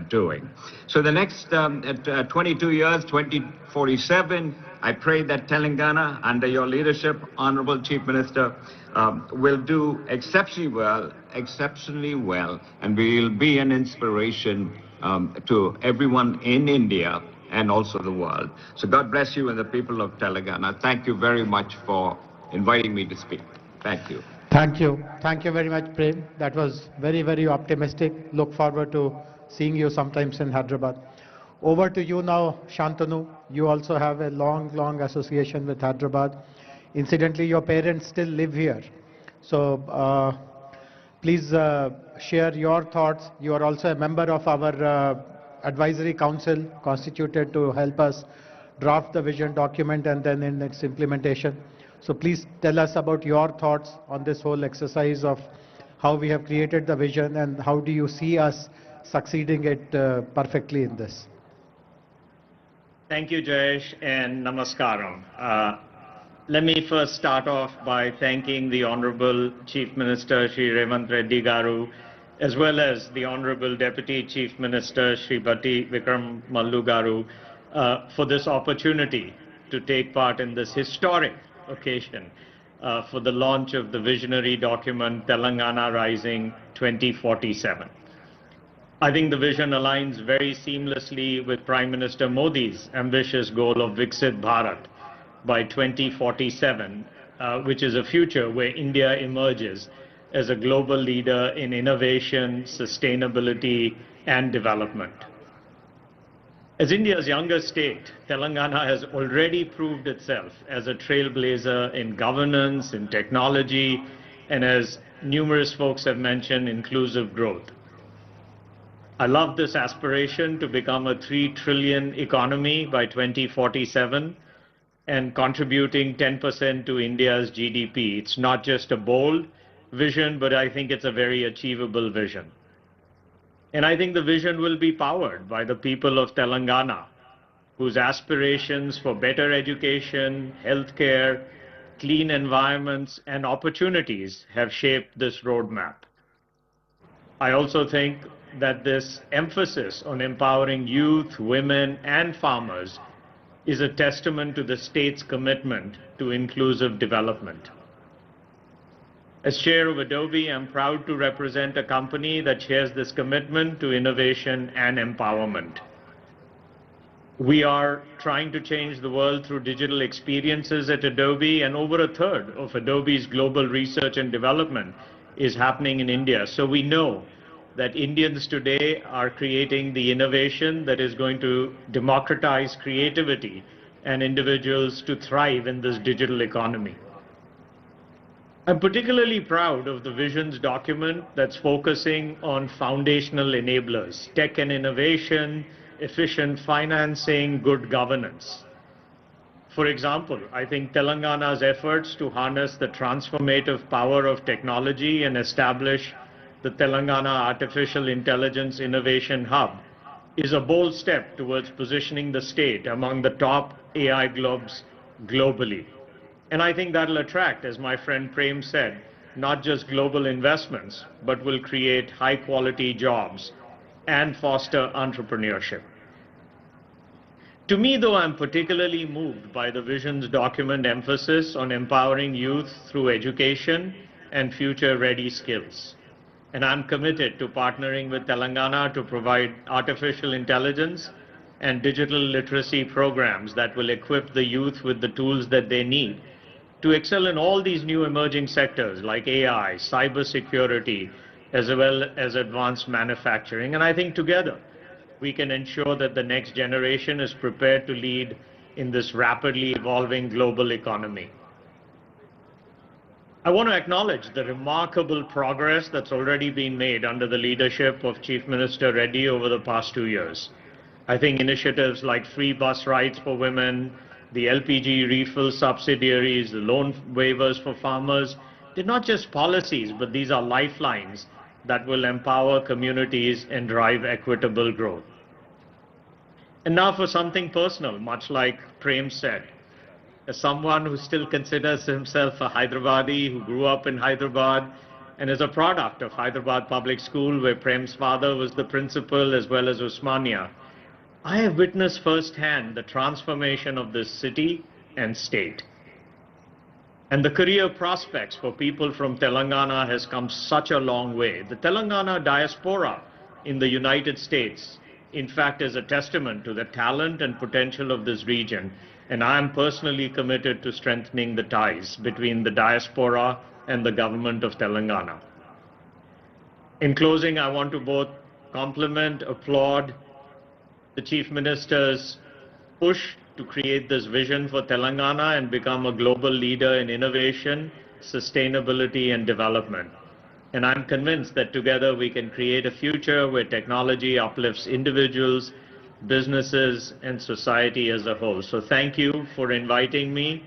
doing. So the next 22 years, 2047, I pray that Telangana, under your leadership, Honorable Chief Minister, will do exceptionally well, and will be an inspiration to everyone in India and also the world. So God bless you and the people of Telangana. Thank you very much for inviting me to speak. Thank you. Thank you. Thank you very much, Prem. That was very, very optimistic. Look forward to seeing you sometimes in Hyderabad. Over to you now, Shantanu. You also have a long association with Hyderabad. Incidentally, your parents still live here. So please share your thoughts. You are also a member of our advisory council constituted to help us draft the vision document and then in its implementation. So please tell us about your thoughts on this whole exercise of how we have created the vision and how do you see us succeeding it perfectly in this. Thank you, Jayesh, and namaskaram. Let me first start off by thanking the Honorable Chief Minister, Shri Revanth Reddy Garu, as well as the Honorable Deputy Chief Minister, Shri Bhatti Vikram Mallu Garu, for this opportunity to take part in this historic occasion for the launch of the visionary document Telangana Rising 2047. I think the vision aligns very seamlessly with Prime Minister Modi's ambitious goal of Viksit Bharat by 2047, which is a future where India emerges as a global leader in innovation, sustainability, and development. As India's youngest state, Telangana has already proved itself as a trailblazer in governance, in technology, and as numerous folks have mentioned, inclusive growth. I love this aspiration to become a 3 trillion economy by 2047 and contributing 10% to India's GDP. It's not just a bold vision, but I think it's a very achievable vision. And I think the vision will be powered by the people of Telangana, whose aspirations for better education, healthcare, clean environments, and opportunities have shaped this roadmap. I also think that this emphasis on empowering youth, women, and farmers is a testament to the state's commitment to inclusive development. As chair of Adobe, I'm proud to represent a company that shares this commitment to innovation and empowerment. We are trying to change the world through digital experiences at Adobe, and over a third of Adobe's global research and development is happening in India. So we know that Indians today are creating the innovation that is going to democratize creativity and individuals to thrive in this digital economy. I'm particularly proud of the visions document that's focusing on foundational enablers, tech and innovation, efficient financing, good governance. For example, I think Telangana's efforts to harness the transformative power of technology and establish the Telangana Artificial Intelligence Innovation Hub is a bold step towards positioning the state among the top AI globes globally. And I think that'll attract, as my friend Prem said, not just global investments, but will create high-quality jobs and foster entrepreneurship. To me, though, I'm particularly moved by the vision's document emphasis on empowering youth through education and future-ready skills. And I'm committed to partnering with Telangana to provide artificial intelligence and digital literacy programs that will equip the youth with the tools that they need to excel in all these new emerging sectors like AI, cybersecurity, as well as advanced manufacturing. And I think together we can ensure that the next generation is prepared to lead in this rapidly evolving global economy. I want to acknowledge the remarkable progress that's already been made under the leadership of Chief Minister Reddy over the past 2 years. I think initiatives like free bus rides for women, the LPG refill subsidiaries, the loan waivers for farmers, they're not just policies, but these are lifelines that will empower communities and drive equitable growth. And now for something personal, much like Prem said. As someone who still considers himself a Hyderabadi, who grew up in Hyderabad, and is a product of Hyderabad Public School, where Prem's father was the principal as well as Usmania, I have witnessed firsthand the transformation of this city and state. And the career prospects for people from Telangana has come such a long way. The Telangana diaspora in the United States, in fact, is a testament to the talent and potential of this region. And I am personally committed to strengthening the ties between the diaspora and the government of Telangana. In closing, I want to both compliment, applaud the Chief Minister's push to create this vision for Telangana and become a global leader in innovation, sustainability, and development. And I'm convinced that together we can create a future where technology uplifts individuals, businesses, and society as a whole. So thank you for inviting me.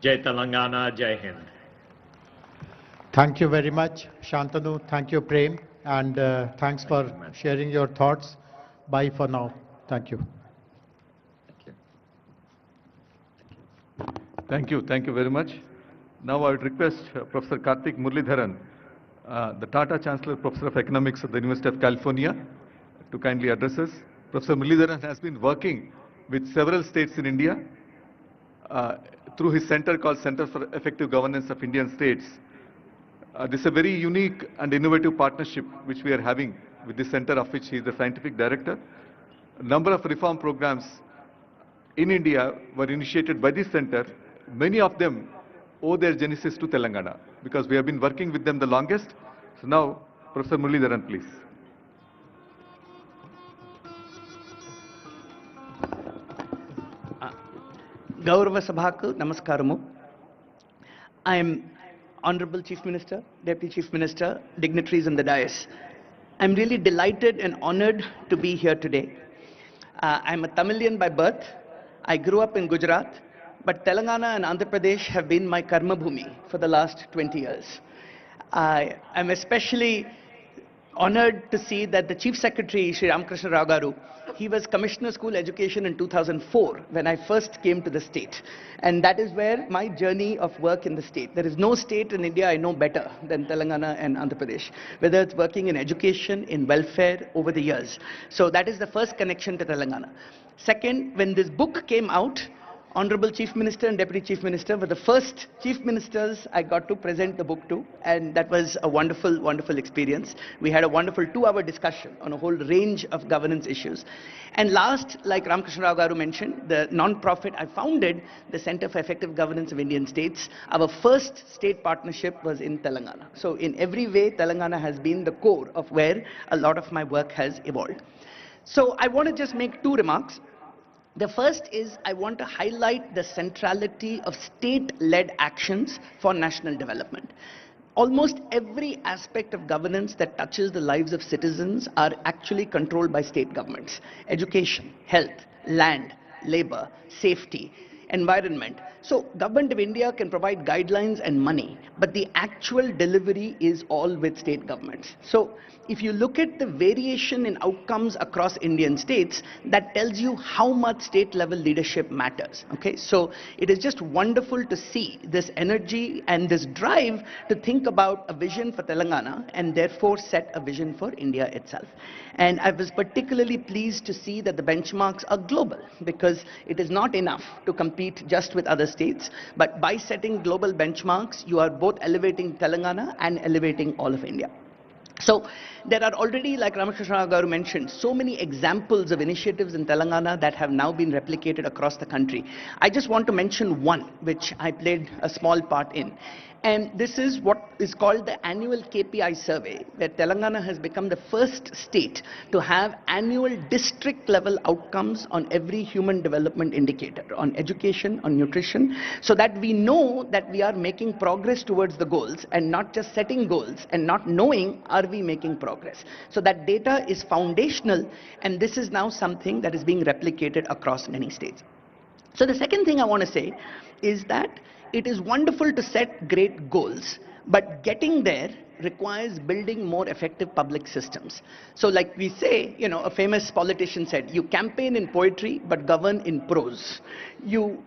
Jai Telangana, Jai Hind. Thank you very much, Shantanu. Thank you, Prem. And thanks for sharing your thoughts. Bye for now. Thank you. Thank you. Thank you very much. Now I would request Professor Karthik Muralidharan, the Tata Chancellor, Professor of Economics at the University of California, to kindly address us. Professor Muralidharan has been working with several states in India through his center called Center for Effective Governance of Indian States. This is a very unique and innovative partnership which we are having with this center, of which he is the scientific director. A number of reform programs in India were initiated by this center. Many of them owe their genesis to Telangana because we have been working with them the longest. So now, Professor Muralidharan, please. Gaurava Sabhaku, Namaskaramu. I am Honorable Chief Minister, Deputy Chief Minister, dignitaries in the dais. I'm really delighted and honored to be here today. I'm a Tamilian by birth. I grew up in Gujarat, but Telangana and Andhra Pradesh have been my karma bhumi for the last 20 years. I'm especially honored to see that the Chief Secretary, Sri Ramakrishna Rao Garu, he was Commissioner School Education in 2004 when I first came to the state. And that is where my journey of work in the state. There is no state in India I know better than Telangana and Andhra Pradesh, whether it's working in education, in welfare over the years. So that is the first connection to Telangana. Second, when this book came out, Honorable Chief Minister and Deputy Chief Minister were the first Chief Ministers I got to present the book to, and that was a wonderful, wonderful experience. We had a wonderful 2-hour discussion on a whole range of governance issues. And last, like Ramakrishna Rao Garu mentioned, the non-profit I founded, the Center for Effective Governance of Indian States. Our first state partnership was in Telangana. So in every way, Telangana has been the core of where a lot of my work has evolved. So I want to just make 2 remarks. The first is I want to highlight the centrality of state-led actions for national development. Almost every aspect of governance that touches the lives of citizens are actually controlled by state governments. Education, health, land, labor, safety, environment. So Government of India can provide guidelines and money, but the actual delivery is all with state governments. So if you look at the variation in outcomes across Indian states, that tells you how much state level leadership matters. Okay, so it is just wonderful to see this energy and this drive to think about a vision for Telangana and therefore set a vision for India itself. And I was particularly pleased to see that the benchmarks are global, because it is not enough to compete just with other states, but by setting global benchmarks, you are both elevating Telangana and elevating all of India. So there are already, like Ramakrishna Rao Garu mentioned, so many examples of initiatives in Telangana that have now been replicated across the country. I just want to mention one, which I played a small part in. And this is what is called the annual KPI survey, where Telangana has become the first state to have annual district level outcomes on every human development indicator, on education, on nutrition, so that we know that we are making progress towards the goals and not just setting goals and not knowing are we making progress. So that data is foundational, and this is now something that is being replicated across many states. So the second thing I want to say is that it is wonderful to set great goals, but getting there requires building more effective public systems. So like we say, a famous politician said, you campaign in poetry, but govern in prose. You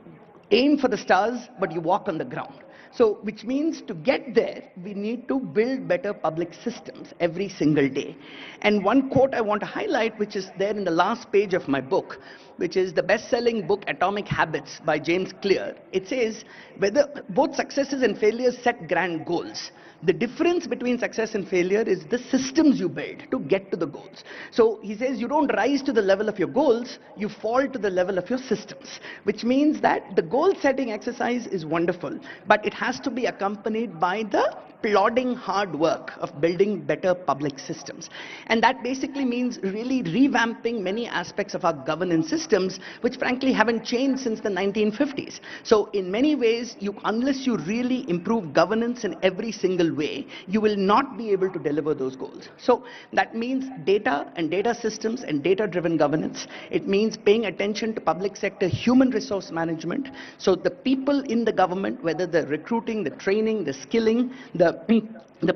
aim for the stars, but you walk on the ground. So, which means to get there, we need to build better public systems every single day. And one quote I want to highlight, which is there in the last page of my book, which is the best-selling book Atomic Habits by James Clear. It says, whether both successes and failures set grand goals. The difference between success and failure is the systems you build to get to the goals. So he says you don't rise to the level of your goals, you fall to the level of your systems, which means that the goal setting exercise is wonderful, but it has to be accompanied by the plodding hard work of building better public systems. And that basically means really revamping many aspects of our governance systems, which frankly haven't changed since the 1950s. So in many ways, unless you really improve governance in every single way, you will not be able to deliver those goals. So that means data and data systems and data-driven governance. It means paying attention to public sector human resource management. So the people in the government, whether the recruiting, the training, the skilling, the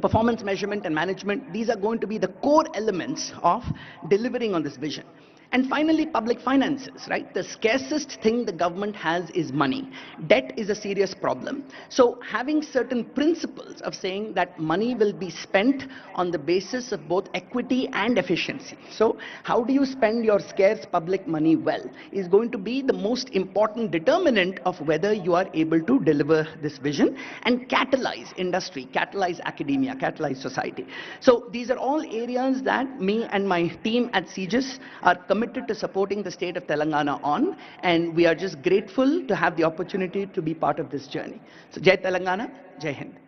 performance measurement and management, these are going to be the core elements of delivering on this vision. And finally, public finances, right? The scarcest thing the government has is money. Debt is a serious problem. So having certain principles of saying that money will be spent on the basis of both equity and efficiency. So how do you spend your scarce public money well is going to be the most important determinant of whether you are able to deliver this vision and catalyze industry, catalyze academia, catalyze society. So these are all areas that me and my team at CGIS are committed to supporting the state of Telangana on, and we are just grateful to have the opportunity to be part of this journey. So Jai Telangana, Jai Hind.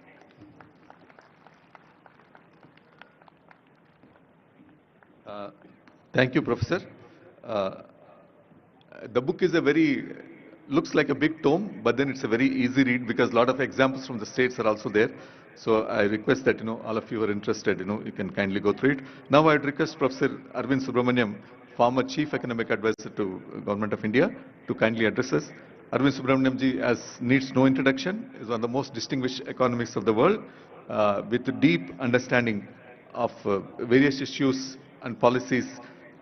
Thank you, Professor. The book is looks like a big tome, but then it's a very easy read because a lot of examples from the states are also there. So I request that, all of you are interested, you can kindly go through it. Now I'd request Professor Arvind Subramaniam, former Chief Economic Advisor to Government of India, to kindly address us. Arvind Subramaniam ji, as needs no introduction, is one of the most distinguished economists of the world, with a deep understanding of various issues and policies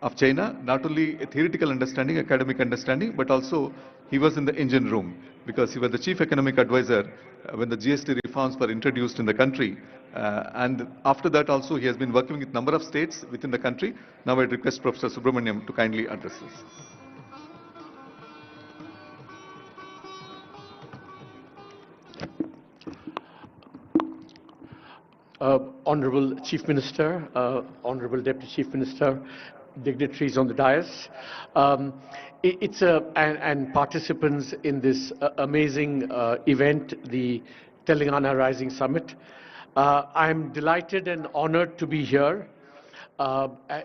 of China, not only a theoretical understanding, academic understanding, but also he was in the engine room because he was the chief economic advisor when the GST reforms were introduced in the country. And after that also he has been working with a number of states within the country. Now I request Professor Subramaniam to kindly address us. Honorable Chief Minister, Honorable Deputy Chief Minister, dignitaries on the dais, and participants in this amazing event, the Telangana Rising Summit. I'm delighted and honored to be here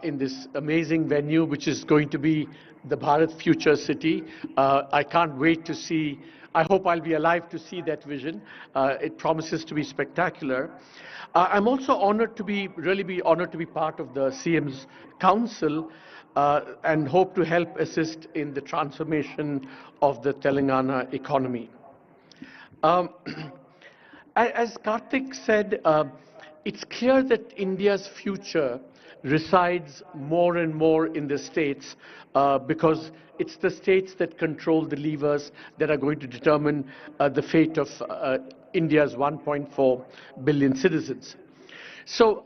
in this amazing venue, which is going to be the Bharat Future City. I can't wait to see. I hope I'll be alive to see that vision. It promises to be spectacular. I'm also honored to be honored to be part of the CM's Council and hope to help assist in the transformation of the Telangana economy. As Karthik said, it's clear that India's future resides more and more in the states because it's the states that control the levers that are going to determine the fate of India's 1.4 billion citizens. So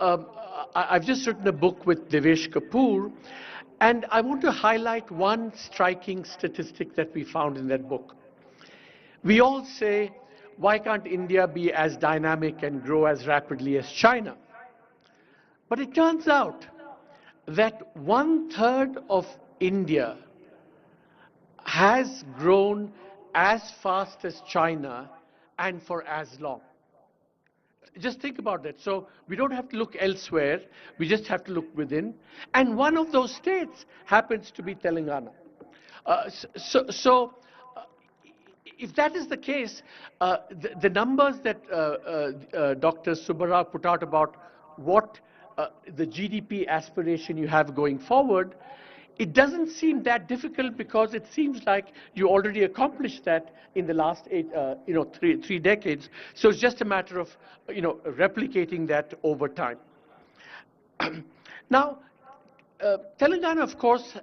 I've just written a book with Devesh Kapoor, and I want to highlight one striking statistic that we found in that book. We all say, why can't India be as dynamic and grow as rapidly as China? But it turns out that 1/3 of India has grown as fast as China and for as long. Just think about that. So we don't have to look elsewhere. We just have to look within. And one of those states happens to be Telangana. If that is the case, the numbers that Dr. Subbarao put out about what the GDP aspiration you have going forward, it doesn't seem that difficult because it seems like you already accomplished that in the last three decades. So it's just a matter of replicating that over time. Now, Telangana, of course,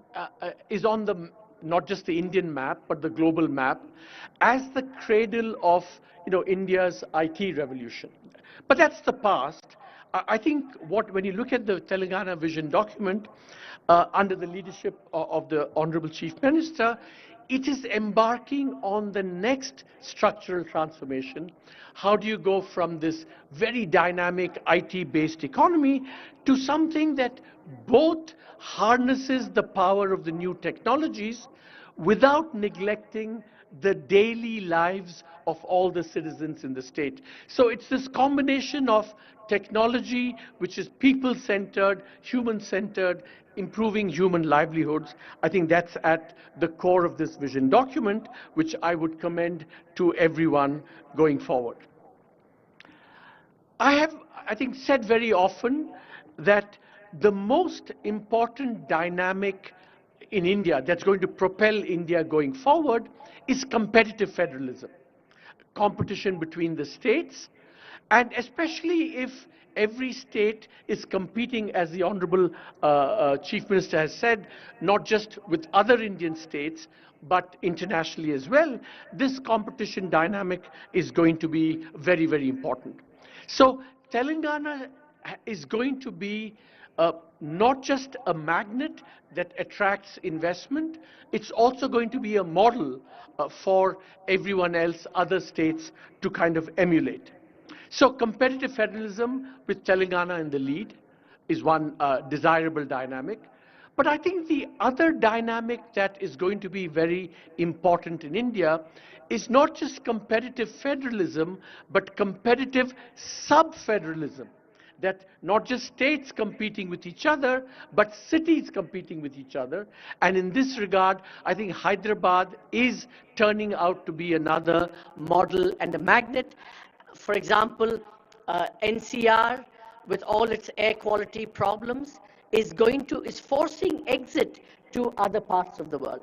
is on the not just the Indian map, but the global map, as the cradle of India's IT revolution. But that's the past. I think when you look at the Telangana Vision document, under the leadership of the Honorable Chief Minister, it is embarking on the next structural transformation. How do you go from this very dynamic IT-based economy to something that both harnesses the power of the new technologies without neglecting the daily lives of all the citizens in the state? So it's this combination of technology, which is people-centered, human-centered, improving human livelihoods. I think that's at the core of this vision document, which I would commend to everyone going forward. I have, I think, said very often that the most important dynamic in India that's going to propel India going forward is competitive federalism, competition between the states, and especially if every state is competing, as the Honorable Chief Minister has said, not just with other Indian states, but internationally as well, this competition dynamic is going to be very, very important. So Telangana is going to be not just a magnet that attracts investment, it's also going to be a model for everyone else, other states, to kind of emulate. So competitive federalism with Telangana in the lead is one desirable dynamic. But I think the other dynamic that is going to be very important in India is not just competitive federalism, but competitive sub-federalism. That not just states competing with each other, but cities competing with each other. And in this regard, I think Hyderabad is turning out to be another model and a magnet. For example, NCR, with all its air quality problems, is forcing exit to other parts of the world.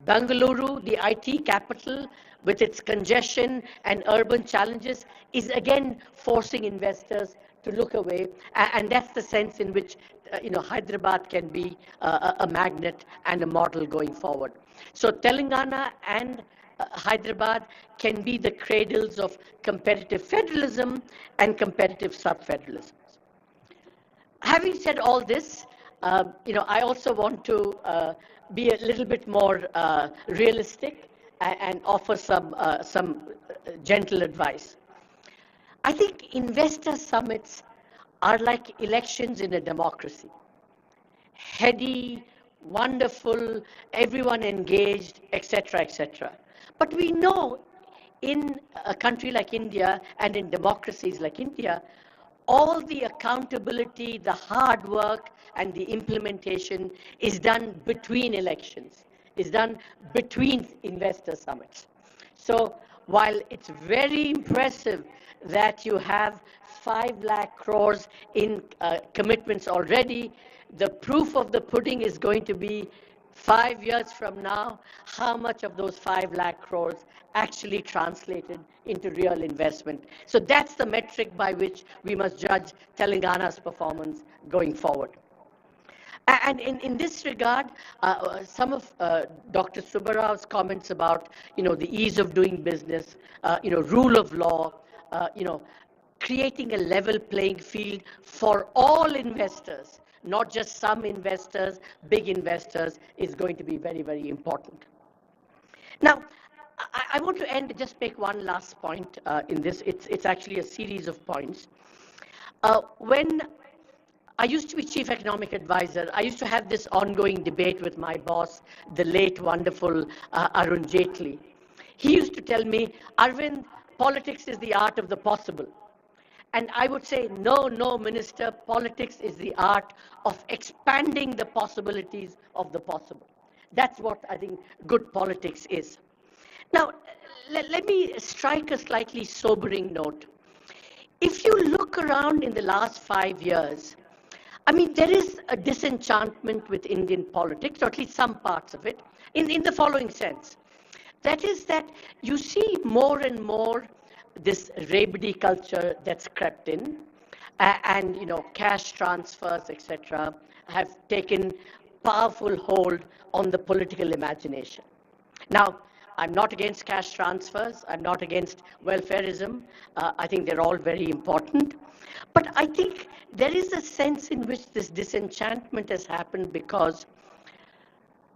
Bengaluru, the IT capital, with its congestion and urban challenges, is again forcing investors to look away, and that's the sense in which Hyderabad can be a magnet and a model going forward. So Telangana and Hyderabad can be the cradles of competitive federalism and competitive sub-federalism. Having said all this, I also want to be a little bit more realistic and offer some gentle advice. I think investor summits are like elections in a democracy. Heady, wonderful, everyone engaged, etc., etc. But we know in a country like India and in democracies like India, all the accountability, the hard work, and the implementation is done between elections, is done between investor summits. So while it's very impressive that you have 5 lakh crores in commitments already, the proof of the pudding is going to be 5 years from now, how much of those 5 lakh crores actually translated into real investment. So that's the metric by which we must judge Telangana's performance going forward. And in this regard, some of Dr. Subbarao's comments about, the ease of doing business, rule of law, creating a level playing field for all investors, not just some investors, big investors, is going to be very, very important. Now, I want to end, just make one last point in this. It's actually a series of points. When I used to be chief economic advisor, I used to have this ongoing debate with my boss, the late wonderful Arun Jaitley. He used to tell me, Arvind, politics is the art of the possible. And I would say, no, no, Minister, politics is the art of expanding the possibilities of the possible. That's what I think good politics is. Now, let me strike a slightly sobering note. If you look around in the last 5 years, I mean, there is a disenchantment with Indian politics, or at least some parts of it, in the following sense. That is that you see more and more this rabidi culture that's crept in, and cash transfers, etc., have taken powerful hold on the political imagination. Now, I'm not against cash transfers. I'm not against welfareism. I think they're all very important. But I think there is a sense in which this disenchantment has happened because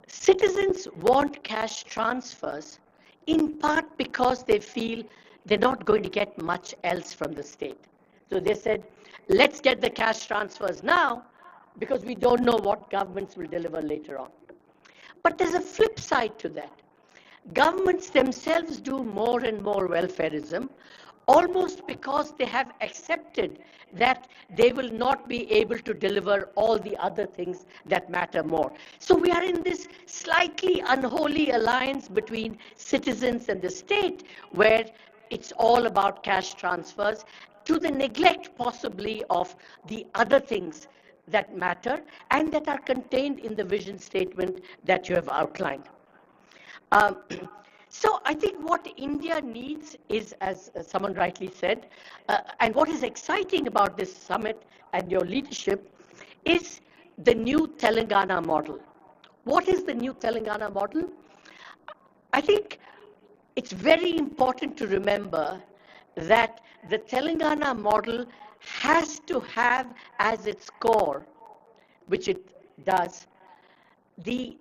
citizens want cash transfers in part because they feel they're not going to get much else from the state. So they said, let's get the cash transfers now because we don't know what governments will deliver later on. But there's a flip side to that. Governments themselves do more and more welfareism, almost because they have accepted that they will not be able to deliver all the other things that matter more. So we are in this slightly unholy alliance between citizens and the state, where it's all about cash transfers to the neglect possibly of the other things that matter and that are contained in the vision statement that you have outlined. So I think what India needs is, as someone rightly said, and what is exciting about this summit and your leadership is the new Telangana model. What is the new Telangana model? I think it's very important to remember that the Telangana model has to have as its core, which it does, the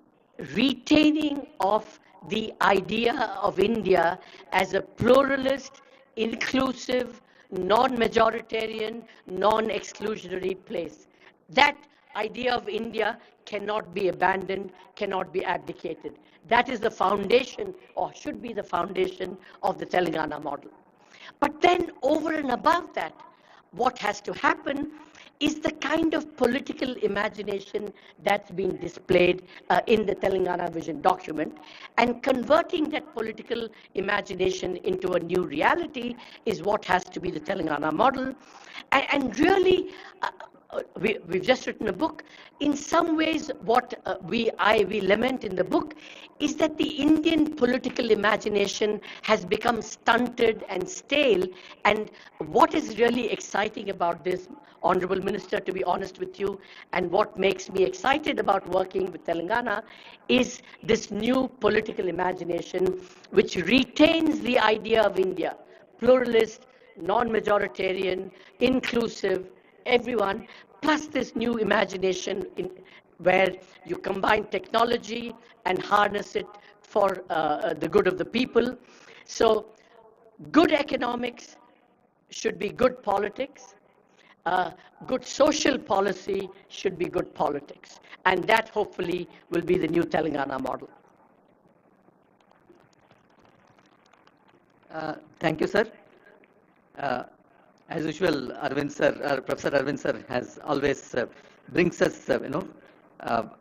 retaining of the idea of India as a pluralist, inclusive, non-majoritarian, non-exclusionary place. That idea of India cannot be abandoned, cannot be abdicated. That is the foundation, or should be the foundation, of the Telangana model. But then over and above that, what has to happen is the kind of political imagination that's been displayed in the Telangana Vision document, and converting that political imagination into a new reality is what has to be the Telangana model. And really, we've just written a book. In some ways, what we lament in the book is that the Indian political imagination has become stunted and stale. And what is really exciting about this, Honorable Minister, to be honest with you, and what makes me excited about working with Telangana is this new political imagination which retains the idea of India, pluralist, non-majoritarian, inclusive, everyone, plus this new imagination where you combine technology and harness it for the good of the people. So good economics should be good politics, good social policy should be good politics. And that hopefully will be the new Telangana model. Thank you, sir. As usual, Professor Arvind sir has always brings us,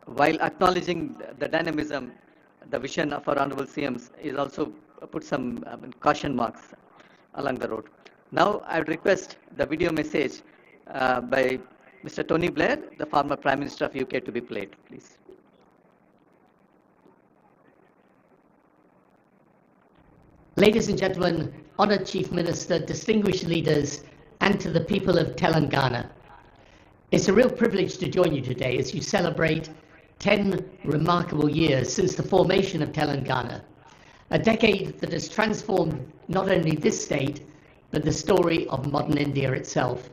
while acknowledging the dynamism, the vision of our Honorable CMs is also put some caution marks along the road. Now, I would request the video message by Mr. Tony Blair, the former Prime Minister of UK, to be played, please. Ladies and gentlemen, Honored Chief Minister, distinguished leaders, and to the people of Telangana, it's a real privilege to join you today as you celebrate 10 remarkable years since the formation of Telangana, a decade that has transformed not only this state, but the story of modern India itself.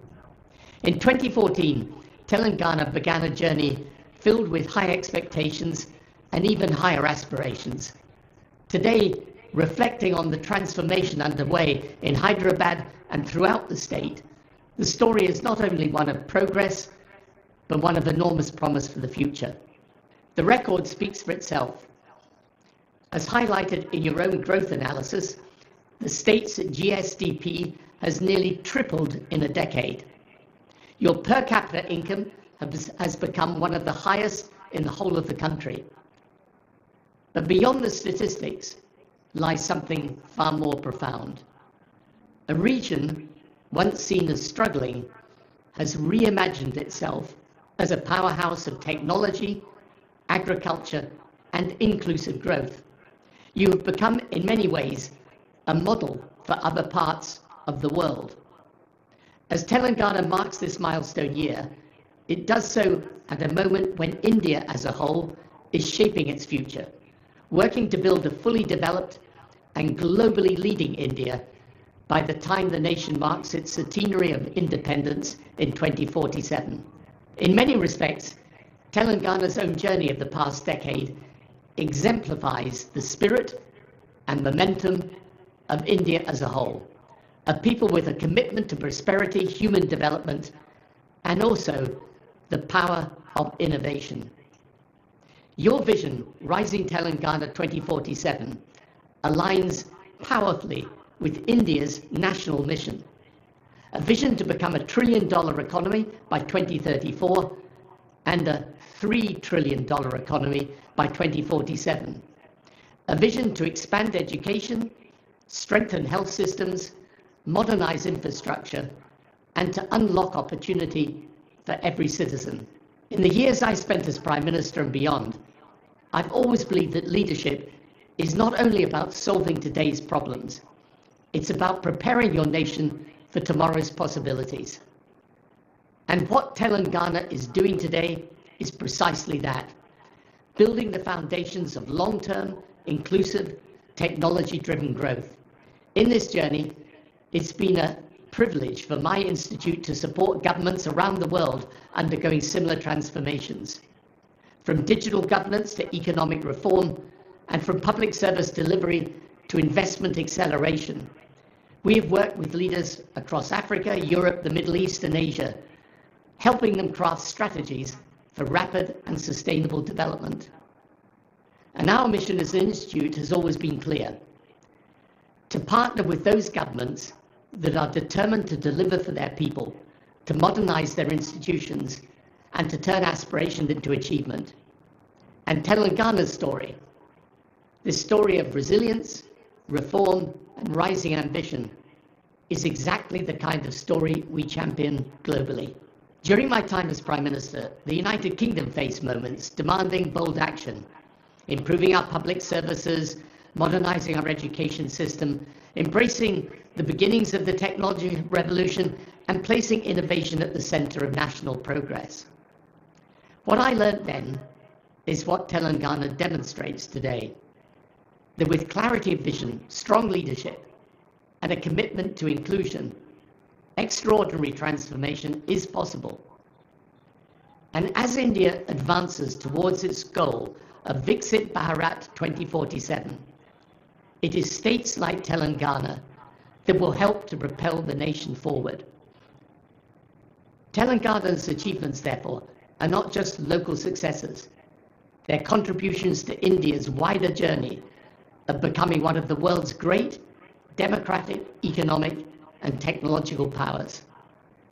In 2014, Telangana began a journey filled with high expectations and even higher aspirations. Today, reflecting on the transformation underway in Hyderabad and throughout the state, the story is not only one of progress, but one of enormous promise for the future. The record speaks for itself. As highlighted in your own growth analysis, the state's GSDP has nearly tripled in a decade. Your per capita income has become one of the highest in the whole of the country. But beyond the statistics lies something far more profound. A region once seen as struggling has reimagined itself as a powerhouse of technology, agriculture, and inclusive growth. You have become, in many ways, a model for other parts of the world. As Telangana marks this milestone year, it does so at a moment when India as a whole is shaping its future, working to build a fully developed and globally leading India by the time the nation marks its centenary of independence in 2047. In many respects, Telangana's own journey of the past decade exemplifies the spirit and momentum of India as a whole, a people with a commitment to prosperity, human development, and also the power of innovation. Your vision, Rising Telangana 2047, aligns powerfully with India's national mission, a vision to become a $1 trillion economy by 2034 and a $3 trillion economy by 2047, a vision to expand education, strengthen health systems, modernize infrastructure, and to unlock opportunity for every citizen. In the years I spent as Prime Minister and beyond, I've always believed that leadership is not only about solving today's problems, it's about preparing your nation for tomorrow's possibilities. And what Telangana is doing today is precisely that, building the foundations of long-term, inclusive, technology-driven growth. In this journey, it's been a privilege for my institute to support governments around the world undergoing similar transformations, from digital governance to economic reform, and from public service delivery to investment acceleration. We have worked with leaders across Africa, Europe, the Middle East, and Asia, helping them craft strategies for rapid and sustainable development. And our mission as an institute has always been clear: to partner with those governments that are determined to deliver for their people, to modernize their institutions, and to turn aspiration into achievement. And Telangana's story, this story of resilience, reform, and rising ambition, is exactly the kind of story we champion globally. During my time as Prime Minister, the United Kingdom faced moments demanding bold action, improving our public services, modernizing our education system, embracing the beginnings of the technology revolution, and placing innovation at the center of national progress. What I learned then is what Telangana demonstrates today: that with clarity of vision, strong leadership, and a commitment to inclusion, extraordinary transformation is possible. And as India advances towards its goal of Viksit Bharat 2047, it is states like Telangana that will help to propel the nation forward. Telangana's achievements, therefore, are not just local successes. They're contributions to India's wider journey of becoming one of the world's great democratic, economic, and technological powers.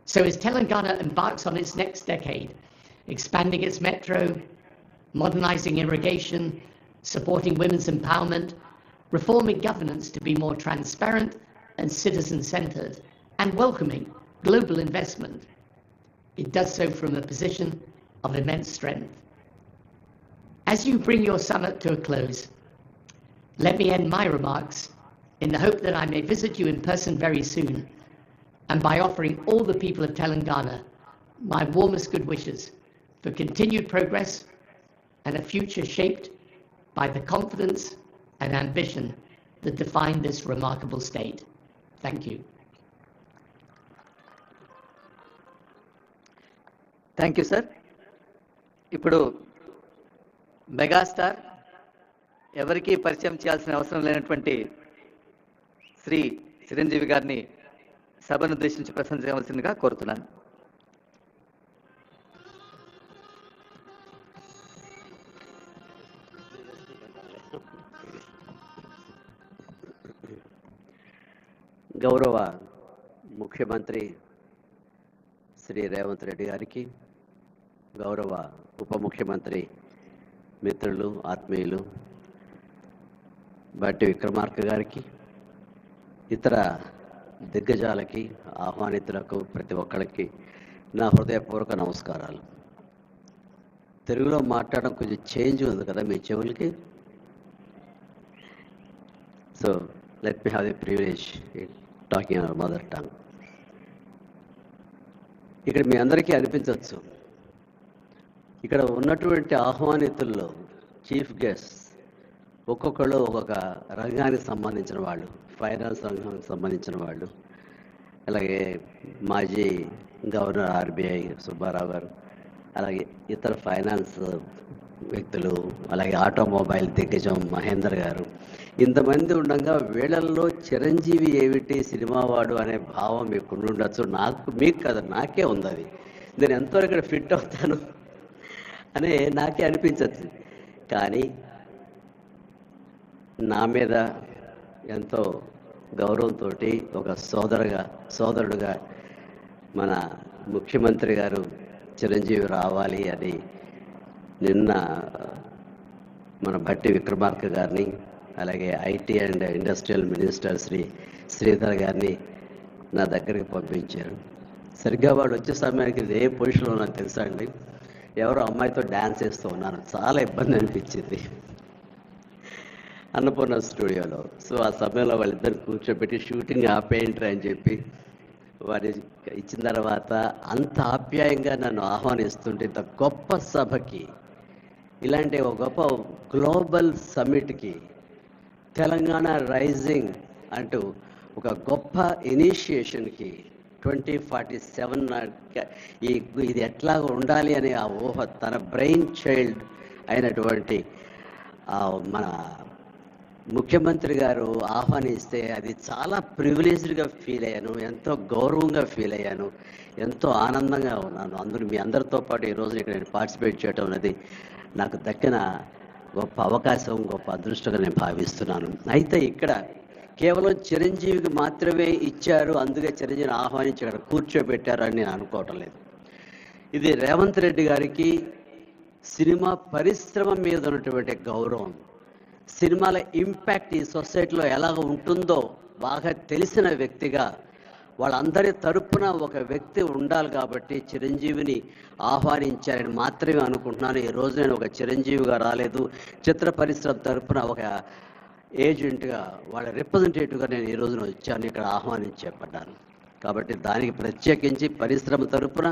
So as Telangana embarks on its next decade, expanding its metro, modernizing irrigation, supporting women's empowerment, reforming governance to be more transparent and citizen-centered, and welcoming global investment, it does so from a position of immense strength. As you bring your summit to a close, let me end my remarks in the hope that I may visit you in person very soon, and by offering all the people of Telangana my warmest good wishes for continued progress and a future shaped by the confidence and ambition that define this remarkable state. Thank you. Thank you sir. ఇప్పుడు megastar, ఎవరికీ పరిచయం చేయాల్సిన అవసరం లేనటువంటి శ్రీ చిరంజీవి గారిని సభను ఉద్దేశించి ప్రసంగించవలసిందిగా కోరుతున్నాను. గౌరవ ముఖ్యమంత్రి శ్రీ రేవంత్ రెడ్డి గారికి, గౌరవ ఉప ముఖ్యమంత్రి మిత్రులు, ఆత్మీయులు బట్టి విక్రమార్క గారికి, ఇతర దిగ్గజాలకి, ఆహ్వానితులకు, ప్రతి ఒక్కరికి నా హృదయపూర్వక నమస్కారాలు. తెలుగులో మాట్లాడడం కొంచెం చేంజ్ ఉంది కదా మీ చెవులకి. So let me have the privilege talking our mother tongue. ఇక్కడ మీ అందరికీ అనిపించవచ్చు, ఇక్కడ ఉన్నటువంటి ఆహ్వానితుల్లో చీఫ్ గెస్ట్ ఒక్కొక్కళ్ళు ఒక్కొక్క రంగానికి సంబంధించిన వాళ్ళు, ఫైనాన్స్ రంగానికి సంబంధించిన వాళ్ళు, అలాగే మాజీ గవర్నర్ ఆర్బీఐ సుబ్బారావు గారు, అలాగే ఇతర ఫైనాన్స్ వ్యక్తులు, అలాగే ఆటోమొబైల్ దిగ్గజం మహేందర్ గారు, ఇంతమంది ఉండగా వీళ్ళల్లో చిరంజీవి ఏమిటి సినిమా వాడు అనే భావం మీకు ఉండొచ్చు. మీకు కదా, నాకే ఉంది అది. నేను ఎంతవరకు ఇక్కడ ఫిట్ అవుతాను అని నాకే అనిపించచ్చు. కానీ నా మీద ఎంతో గౌరవంతో ఒక సోదరుడుగా మన ముఖ్యమంత్రి గారు చిరంజీవి రావాలి అని నిన్న మన భట్టి విక్రమార్క గారిని, అలాగే IT and industrial minister Shri Sridhar గారిని నా దగ్గరికి పంపించారు. సరిగ్గా వాడు వచ్చే సమయానికి ఏ పొజిషన్లో నాకు తెలుసా అండి, ఎవరో అమ్మాయితో డ్యాన్స్ చేస్తూ ఉన్నాను. చాలా ఇబ్బంది అనిపించింది అన్నపూర్ణ స్టూడియోలో. సో ఆ సమయంలో వాళ్ళిద్దరు కూర్చోబెట్టి షూటింగ్ ఆపేయండి అని చెప్పి వారి ఇచ్చిన తర్వాత అంత ఆప్యాయంగా నన్ను ఆహ్వానిస్తుంటే, ఇంత గొప్ప సభకి, ఇలాంటి ఒక గొప్ప గ్లోబల్ సమ్మిట్కి, తెలంగాణ రైజింగ్ అంటూ ఒక గొప్ప ఇనిషియేషన్కి 2047 ఇది ఎట్లా ఉండాలి అనే ఆ ఊహ తన బ్రెయిన్ చైల్డ్ అయినటువంటి మన ముఖ్యమంత్రి గారు ఆహ్వానిస్తే అది చాలా ప్రివిలేజ్డ్గా ఫీల్ అయ్యాను, ఎంతో గౌరవంగా ఫీల్ అయ్యాను, ఎంతో ఆనందంగా ఉన్నాను. అందరూ మీ అందరితో పాటు ఈరోజు ఇక్కడ నేను పార్టిసిపేట్ చేయడం అనేది నాకు దక్కిన గొప్ప అవకాశం, గొప్ప అదృష్టంగా నేను భావిస్తున్నాను. అయితే ఇక్కడ కేవలం చిరంజీవికి మాత్రమే ఇచ్చారు, అందుకే చిరంజీవిని ఆహ్వానించి ఇక్కడ కూర్చోబెట్టారు అని నేను అనుకోవటం లేదు. ఇది రేవంత్ రెడ్డి గారికి సినిమా పరిశ్రమ మీద ఉన్నటువంటి గౌరవం, సినిమాల ఇంపాక్ట్ ఈ సొసైటీలో ఎలాగ ఉంటుందో బాగా తెలిసిన వ్యక్తిగా వాళ్ళందరి తరపున ఒక వ్యక్తి ఉండాలి కాబట్టి చిరంజీవిని ఆహ్వానించారని మాత్రమే అనుకుంటున్నాను. ఈరోజు నేను ఒక చిరంజీవిగా రాలేదు, చిత్ర పరిశ్రమ తరపున ఒక ఏజెంట్గా, వాళ్ళ రిప్రజెంటేటివ్గా నేను ఈ రోజున వచ్చాను, ఇక్కడ ఆహ్వానించబడ్డాను. కాబట్టి దానికి ప్రత్యేకించి పరిశ్రమ తరపున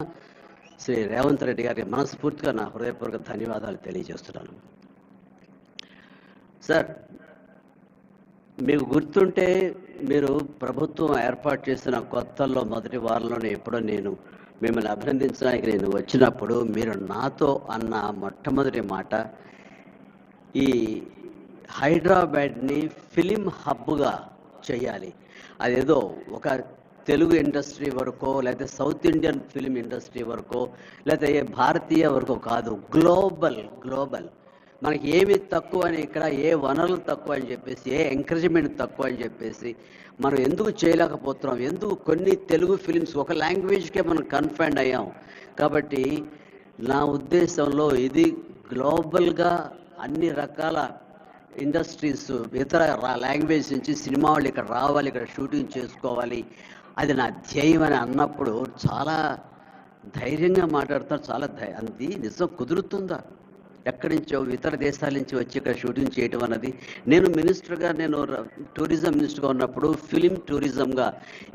శ్రీ రేవంత్ రెడ్డి గారికి మనస్ఫూర్తిగా నా హృదయపూర్వక ధన్యవాదాలు తెలియజేస్తున్నాను. సార్, మీకు గుర్తుంటే మీరు ప్రభుత్వం ఏర్పాటు చేసిన కొత్తల్లో మొదటి వారంలోనే ఎప్పుడో నేను మిమ్మల్ని అభినందించడానికి నేను వచ్చినప్పుడు మీరు నాతో అన్న మొట్టమొదటి మాట, ఈ హైదరాబాద్ని ఫిలిం హబ్గా చేయాలి, అదేదో ఒక తెలుగు ఇండస్ట్రీ వరకో లేకపోతే సౌత్ ఇండియన్ ఫిలిం ఇండస్ట్రీ వరకో లేకపోతే భారతీయ వరకో కాదు, గ్లోబల్ మనకి ఏమి తక్కువ అని, ఇక్కడ ఏ వనరులు తక్కువ అని చెప్పేసి, ఏ ఎంకరేజ్మెంట్ తక్కువ అని చెప్పేసి మనం ఎందుకు చేయలేకపోతున్నాం, ఎందుకు కొన్ని తెలుగు ఫిలిమ్స్ ఒక లాంగ్వేజ్కే మనం కన్ఫైండ్ అయ్యాం. కాబట్టి నా ఉద్దేశంలో ఇది గ్లోబల్గా అన్ని రకాల ఇండస్ట్రీస్ ఇతర లాంగ్వేజ్ నుంచి సినిమా వాళ్ళు ఇక్కడ రావాలి, ఇక్కడ షూటింగ్ చేసుకోవాలి, అది నా ధ్యేయం అని అన్నప్పుడు చాలా ధైర్యంగా మాట్లాడతారు. చాలా అది నిజం కుదురుతుందా? ఎక్కడి నుంచో ఇతర దేశాల నుంచి వచ్చి ఇక్కడ షూటింగ్ చేయటం అన్నది, నేను మినిస్టర్గా, నేను టూరిజం మినిస్టర్గా ఉన్నప్పుడు ఫిలిం టూరిజంగా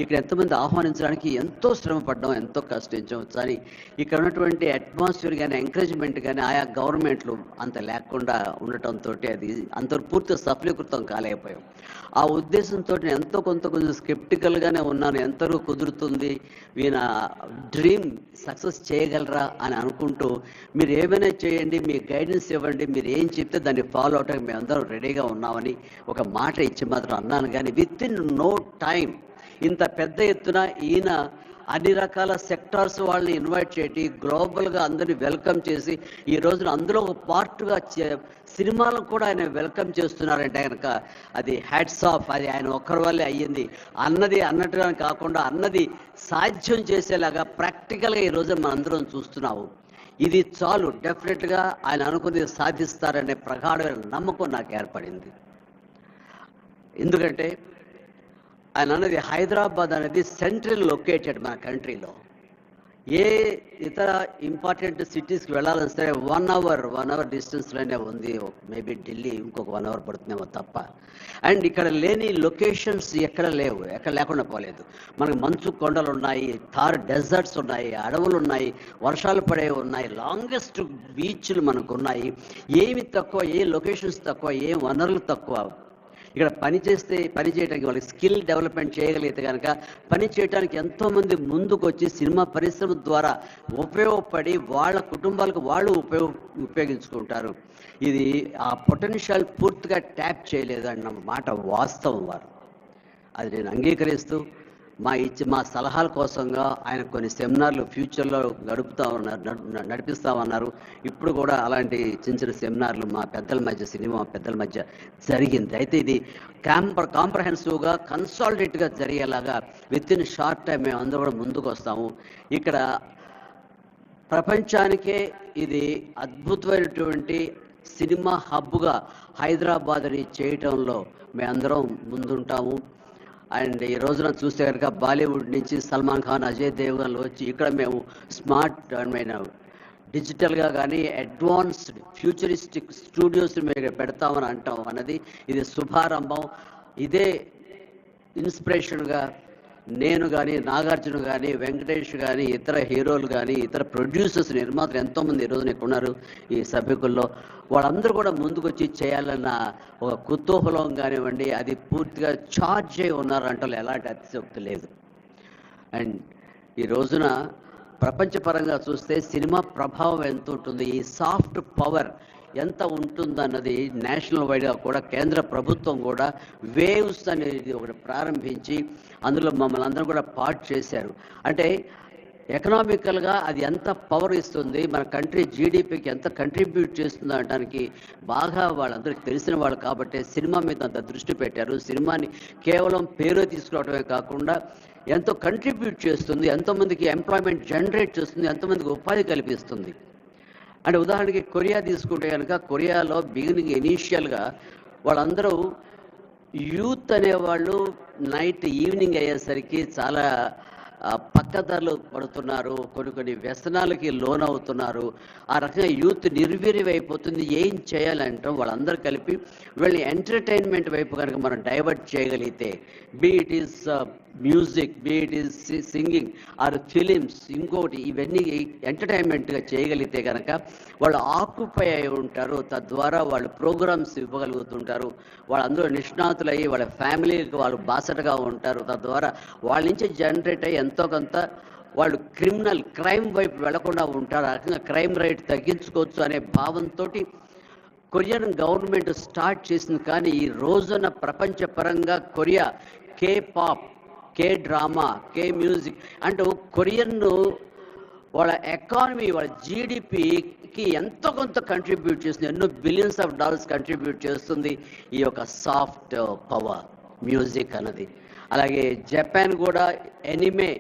ఇక్కడ ఎంతమంది ఆహ్వానించడానికి ఎంతో శ్రమ పడ్డాం, ఎంతో కష్టించాం. కానీ ఇక్కడ ఉన్నటువంటి అట్మాస్ఫియర్ కానీ ఎంకరేజ్మెంట్ కానీ ఆయా గవర్నమెంట్లు అంత లేకుండా ఉండటంతో అది అంత పూర్తి సఫలీకృతం కాలేకపోయాం. ఆ ఉద్దేశంతో నేను ఎంతో కొంచెం స్కెప్టికల్గానే ఉన్నాను. ఎంతవరకు కుదురుతుంది, ఈయన డ్రీమ్ సక్సెస్ చేయగలరా అని అనుకుంటూ, మీరు ఏమైనా చేయండి, మీ గైడెన్స్ ఇవ్వండి, మీరు ఏం చెప్తే దాన్ని ఫాలో అవడానికి మేము అందరం రెడీగా ఉన్నామని ఒక మాట ఇచ్చి మాత్రం అన్నాను. కానీ విత్ ఇన్ నో టైం ఇంత పెద్ద ఎత్తున ఈయన అన్ని రకాల సెక్టార్స్ వాళ్ళని ఇన్వైట్ చేసి గ్లోబల్గా అందరినీ వెల్కమ్ చేసి ఈ రోజున అందులో ఒక పార్ట్గా సినిమాలను కూడా ఆయన వెల్కమ్ చేస్తున్నారంటే కనుక అది హ్యాట్స్ ఆఫ్. అది ఆయన ఒక్కరి వల్లే అయ్యింది అన్నట్టుగా కాకుండా అన్నది సాధ్యం చేసేలాగా ప్రాక్టికల్గా ఈ రోజు మనం అందరం చూస్తున్నాము. ఇది చాలు, డెఫినెట్గా ఆయన అనుకున్నది సాధిస్తారనే ప్రగాఢమైన నమ్మకం నాకు ఏర్పడింది. ఎందుకంటే ఆయన అన్నది హైదరాబాద్ అనేది సెంట్రల్ లొకేటెడ్ మన కంట్రీలో. ఏ ఇతర ఇంపార్టెంట్ సిటీస్కి వెళ్ళాలని సరే 1 అవర్ డిస్టెన్స్లోనే ఉంది. మేబీ ఢిల్లీ ఇంకొక 1 అవర్ పడుతుందేమో తప్ప. అండ్ ఇక్కడ లేని లొకేషన్స్ ఎక్కడ లేవు, ఎక్కడ లేకుండా పోలేదు. మనకు మంచు కొండలు ఉన్నాయి, థార్ డెజర్ట్స్ ఉన్నాయి, అడవులు ఉన్నాయి, వర్షాలు పడేవి ఉన్నాయి, లాంగెస్ట్ బీచ్లు మనకు ఉన్నాయి. ఏమి తక్కువ, ఏ లొకేషన్స్ తక్కువ, ఏ వనరులు తక్కువ. ఇక్కడ పని చేయడానికి వాళ్ళకి స్కిల్ డెవలప్మెంట్ చేయగలిగితే కనుక పని చేయడానికి ఎంతోమంది ముందుకు వచ్చి సినిమా పరిశ్రమ ద్వారా ఉపయోగపడి వాళ్ళ కుటుంబాలకు వాళ్ళు ఉపయోగించుకుంటారు. ఇది ఆ పొటెన్షియల్ పూర్తిగా ట్యాప్ చేయలేదు అన్న మాట వాస్తవం. వారు అది నేను అంగీకరిస్తూ మా సలహాల కోసంగా ఆయన కొన్ని సెమినార్లు ఫ్యూచర్లో నడిపిస్తామన్నారు. ఇప్పుడు కూడా అలాంటి చిన్న సెమినార్లు మా పెద్దల మధ్య, సినిమా పెద్దల మధ్య జరిగింది. అయితే ఇది కాంప్రహెన్సివ్గా కన్సాలిడేట్గా జరిగేలాగా విత్ ఇన్ షార్ట్ టైం మేము అందరూ కూడా ముందుకు వస్తాము. ఇక్కడ ప్రపంచానికే ఇది అద్భుతమైనటువంటి సినిమా హబ్గా హైదరాబాద్ని చేయటంలో మేమందరం ముందుంటాము. అండ్ ఈ రోజున చూస్తే కనుక బాలీవుడ్ నుంచి సల్మాన్ ఖాన్, అజయ్ దేవ్గన్ వచ్చి ఇక్కడ మేము స్మార్ట్ అండ్ డిజిటల్గా కానీ అడ్వాన్స్డ్ ఫ్యూచరిస్టిక్ స్టూడియోస్ మేము పెడతామని అంటాం అన్నది ఇది శుభారంభం. ఇదే ఇన్స్పిరేషన్గా నేను కానీ, నాగార్జున కానీ, వెంకటేష్ కానీ, ఇతర హీరోలు కానీ, ఇతర ప్రొడ్యూసర్స్, నిర్మాతలు ఎంతోమంది ఈ రోజున ఇక్కడ ఉన్నారు ఈ సభ్యుకుల్లో. వాళ్ళందరూ కూడా ముందుకు వచ్చి చేయాలన్న ఒక కుతూహలం కానివ్వండి, అది పూర్తిగా ఛార్జ్ అయి ఉన్నారంటే ఎలాంటి అతిశయోక్తి లేదు. అండ్ ఈ రోజున ప్రపంచపరంగా చూస్తే సినిమా ప్రభావం ఎంత ఉంటుంది, ఈ సాఫ్ట్ పవర్ ఎంత ఉంటుందన్నది నేషనల్ వైడ్గా కూడా కేంద్ర ప్రభుత్వం కూడా వేవ్స్ అనేది ఒకటి ప్రారంభించి అందులో మమ్మల్ని అందరూ కూడా పార్ట్ చేశారు. అంటే ఎకనామికల్గా అది ఎంత పవర్ ఇస్తుంది, మన కంట్రీ జీడిపికి ఎంత కంట్రిబ్యూట్ చేస్తుందో అనడానికి బాగా వాళ్ళందరికీ తెలిసిన వాళ్ళు కాబట్టి సినిమా మీద అంత దృష్టి పెట్టారు. సినిమాని కేవలం పేరు తీసుకురావడమే కాకుండా ఎంతో కంట్రిబ్యూట్ చేస్తుంది, ఎంతోమందికి ఎంప్లాయ్మెంట్ జనరేట్ చేస్తుంది, ఎంతోమందికి ఉపాధి కల్పిస్తుంది. అంటే ఉదాహరణకి కొరియా తీసుకుంటే కనుక కొరియాలో బిగినింగ్ ఇనీషియల్గా వాళ్ళందరూ యూత్ అనేవాళ్ళు నైట్ ఈవినింగ్ అయ్యేసరికి చాలా పక్కదారులు పడుతున్నారు, కొన్ని వ్యసనాలకి లోన్ అవుతున్నారు. ఆ రకంగా యూత్ నిర్వీర్యం అయిపోతుంది. ఏం చేయాలంటాం వాళ్ళందరూ కలిపి వీళ్ళని ఎంటర్టైన్మెంట్ వైపు కనుక మనం డైవర్ట్ చేయగలిగితే, be it is music, be it is singing or films, ఇంకోటి ఇవన్నీ ఎంటర్టైన్మెంట్గా చేయగలిగితే కనుక వాళ్ళు ఆక్యుపై అయి ఉంటారు. తద్వారా వాళ్ళు ప్రోగ్రామ్స్ ఇవ్వగలుగుతుంటారు. వాళ్ళందరూ నిష్ణాతులయ్యి వాళ్ళ ఫ్యామిలీకి వాళ్ళు బాసటగా ఉంటారు. తద్వారా వాళ్ళ నుంచి జనరేట్ అయ్యి ఎంతో కొంత వాళ్ళు క్రైమ్ వైపు వెళ్లకుండా ఉంటారు. ఆ రకంగా క్రైమ్ రేట్ తగ్గించుకోవచ్చు అనే భావంతో కొరియన్ గవర్నమెంట్ స్టార్ట్ చేసింది. కానీ ఈ రోజున ప్రపంచపరంగా Korea K-pop K drama, K music అంటూ కొరియన్ వాళ్ళ ఎకానమీ, వాళ్ళ జీడిపికి ఎంతో కొంత కంట్రిబ్యూట్ చేస్తుంది, ఎన్నో బిలియన్స్ ఆఫ్ డాలర్స్ కంట్రిబ్యూట్ చేస్తుంది ఈ యొక్క సాఫ్ట్ పవర్ మ్యూజిక్ అన్నది. అలాగే జపాన్ కూడా యానిమే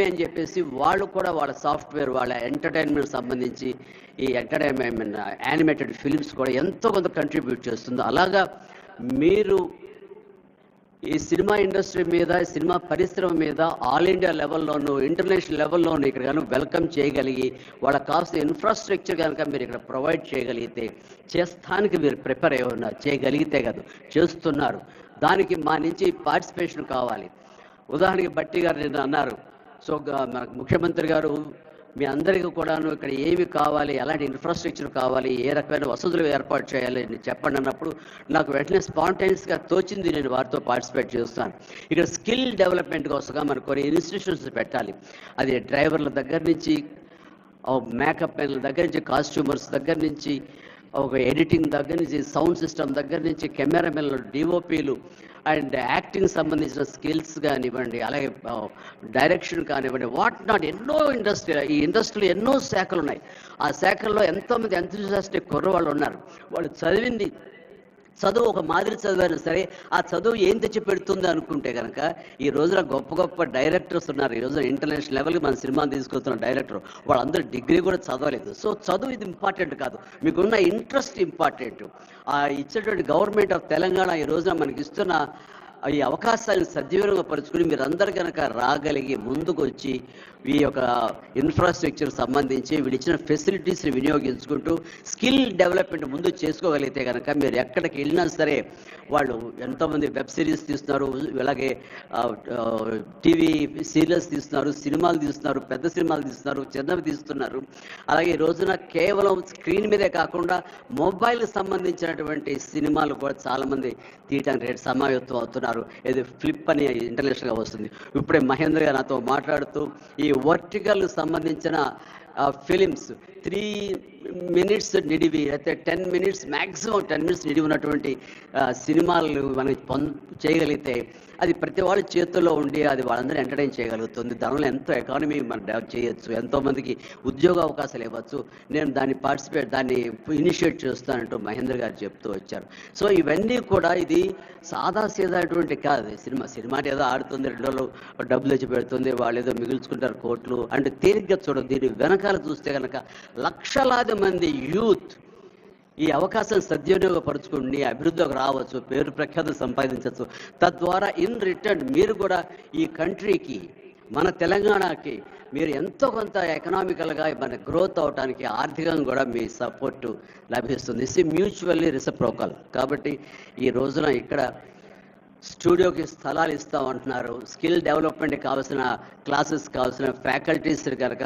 అని చెప్పేసి వాళ్ళు కూడా వాళ్ళ సాఫ్ట్వేర్, వాళ్ళ ఎంటర్టైన్మెంట్ సంబంధించి ఈ ఎంటర్టైన్మెంట్ యానిమేటెడ్ ఫిలిమ్స్ కూడా ఎంతో కొంత కంట్రిబ్యూట్ చేస్తుంది. అలాగా మీరు ఈ సినిమా ఇండస్ట్రీ మీద, సినిమా పరిశ్రమ మీద ఆల్ ఇండియా లెవెల్లోనూ, ఇంటర్నేషనల్ లెవెల్లోనూ ఇక్కడ కనుక వెల్కమ్ చేయగలిగి వాళ్ళకి కావాల్సిన ఇన్ఫ్రాస్ట్రక్చర్ కనుక మీరు ఇక్కడ ప్రొవైడ్ చేయగలిగితే, చేస్తానికి మీరు ప్రిపేర్ అయి ఉన్నారు, చేయగలిగితే కాదు చేస్తున్నారు, దానికి మా నుంచి పార్టిసిపేషన్ కావాలి. ఉదాహరణకి బట్టి గారు నిన్న అన్నారు, సో మన ముఖ్యమంత్రి గారు మీ అందరికీ కూడాను ఇక్కడ ఏమి కావాలి, ఎలాంటి ఇన్ఫ్రాస్ట్రక్చర్ కావాలి, ఏ రకమైన వసతులు ఏర్పాటు చేయాలి అని చెప్పండి అన్నప్పుడు నాకు వెంటనే స్పాంటైనియస్గా తోచింది, నేను వారితో పార్టిసిపేట్ చేస్తాను. ఇక్కడ స్కిల్ డెవలప్మెంట్ కోసంగా మనం కొన్ని ఇన్స్టిట్యూషన్స్ పెట్టాలి. అది డ్రైవర్ల దగ్గర నుంచి, మేకప్ మెన్ల దగ్గర నుంచి, కాస్ట్యూమర్స్ దగ్గర నుంచి, ఒక ఎడిటింగ్ దగ్గర నుంచి, సౌండ్ సిస్టమ్ దగ్గర నుంచి, కెమెరామెన్లు, డిఓపీలు అండ్ యాక్టింగ్ సంబంధించిన స్కిల్స్ కానివ్వండి, అలాగే డైరెక్షన్ కానివ్వండి, వాట్ నాట్ ఎన్నో ఈ ఇండస్ట్రీలో ఎన్నో శాఖలు ఉన్నాయి. ఆ శాఖల్లో ఎంతోమంది ఎంతూజియాస్టిక్ కుర్రవాళ్ళు ఉన్నారు. వాళ్ళు చదువు ఒక మాదిరి చదివైనా సరే ఆ చదువు ఏం తెచ్చి పెడుతుంది అనుకుంటే కనుక ఈ రోజున గొప్ప గొప్ప డైరెక్టర్స్ ఉన్నారు. ఈ రోజున ఇంటర్నేషనల్ లెవెల్కి మన సినిమాని తీసుకొస్తున్న డైరెక్టర్ వాళ్ళందరూ డిగ్రీ కూడా చదవలేదు. సో చదువు ఇది ఇంపార్టెంట్ కాదు, మీకున్న ఇంట్రెస్ట్ ఇంపార్టెంట్. ఇచ్చేటువంటి గవర్నమెంట్ ఆఫ్ తెలంగాణ ఈ రోజున మనకి ఇస్తున్న ఈ అవకాశాలను సద్వినియోగపరుచుకుని మీరందరూ కనుక రాగలిగి ముందుకు వచ్చి ఈ యొక్క ఇన్ఫ్రాస్ట్రక్చర్ సంబంధించి వీళ్ళు ఇచ్చిన ఫెసిలిటీస్ని వినియోగించుకుంటూ స్కిల్ డెవలప్మెంట్ ముందు చేసుకోగలిగితే కనుక మీరు ఎక్కడికి వెళ్ళినా సరే, వాళ్ళు ఎంతోమంది వెబ్ సిరీస్ తీస్తున్నారు, అలాగే టీవీ సీరియల్స్ తీస్తున్నారు, సినిమాలు తీస్తున్నారు, పెద్ద సినిమాలు తీస్తున్నారు, చిన్నవి తీస్తున్నారు. అలాగే ఈ రోజున కేవలం స్క్రీన్ మీదే కాకుండా మొబైల్కి సంబంధించినటువంటి సినిమాలు కూడా చాలామంది తీయటానికి సమాయత్తం అవుతున్నారు. ఇది ఫ్లిప్ అని ఇంటర్నేషనల్గా వస్తుంది. ఇప్పుడే మహేంద్ర గారు నాతో మాట్లాడుతూ ఈ వర్టికల్ సంబంధించిన ఫిలిమ్స్ 3 minutes నిడివి, అయితే 10 minutes మ్యాక్సిమం 10 minutes నిడివి ఉన్నటువంటి సినిమాలు మనకి చేయగలిగితే అది ప్రతి వాళ్ళ చేతుల్లో ఉండి అది వాళ్ళందరూ ఎంటర్టైన్ చేయగలుగుతుంది. దానివల్ల ఎంతో ఎకానమీ మనం డెవలప్ చేయొచ్చు, ఎంతోమందికి ఉద్యోగ అవకాశాలు ఇవ్వచ్చు. నేను దాన్ని ఇనిషియేట్ చేస్తానంటూ మహేంద్ర గారు చెప్తూ వచ్చారు. సో ఇవన్నీ కూడా ఇది సాదాసీదాటువంటి కాదు. సినిమా అంటే ఏదో ఆడుతుంది, 2 రోజులు డబ్బులు తెచ్చి పెడుతుంది, వాళ్ళు ఏదో మిగుల్చుకుంటారు కోట్లు అంటే తేలిగ్గా చూడదు. దీని వెనకాల చూస్తే కనుక లక్షలాది మంది యూత్ ఈ అవకాశం సద్వినియోగపరుచుకుని అభివృద్ధిలోకి రావచ్చు, పేరు ప్రఖ్యాతులు సంపాదించవచ్చు. తద్వారా ఇన్ రిటర్న్ మీరు కూడా ఈ కంట్రీకి, మన తెలంగాణకి మీరు ఎంతో కొంత ఎకనామికల్గా మన గ్రోత్ అవడానికి ఆర్థికంగా కూడా మీ సపోర్టు లభిస్తుంది. ఇది మ్యూచువల్లీ రిసిప్రోకల్. కాబట్టి ఈ రోజున ఇక్కడ స్టూడియోకి స్థలాలు ఇస్తామంటున్నారు. స్కిల్ డెవలప్మెంట్కి కావాల్సిన క్లాసెస్, కావాల్సిన ఫ్యాకల్టీస్ కనుక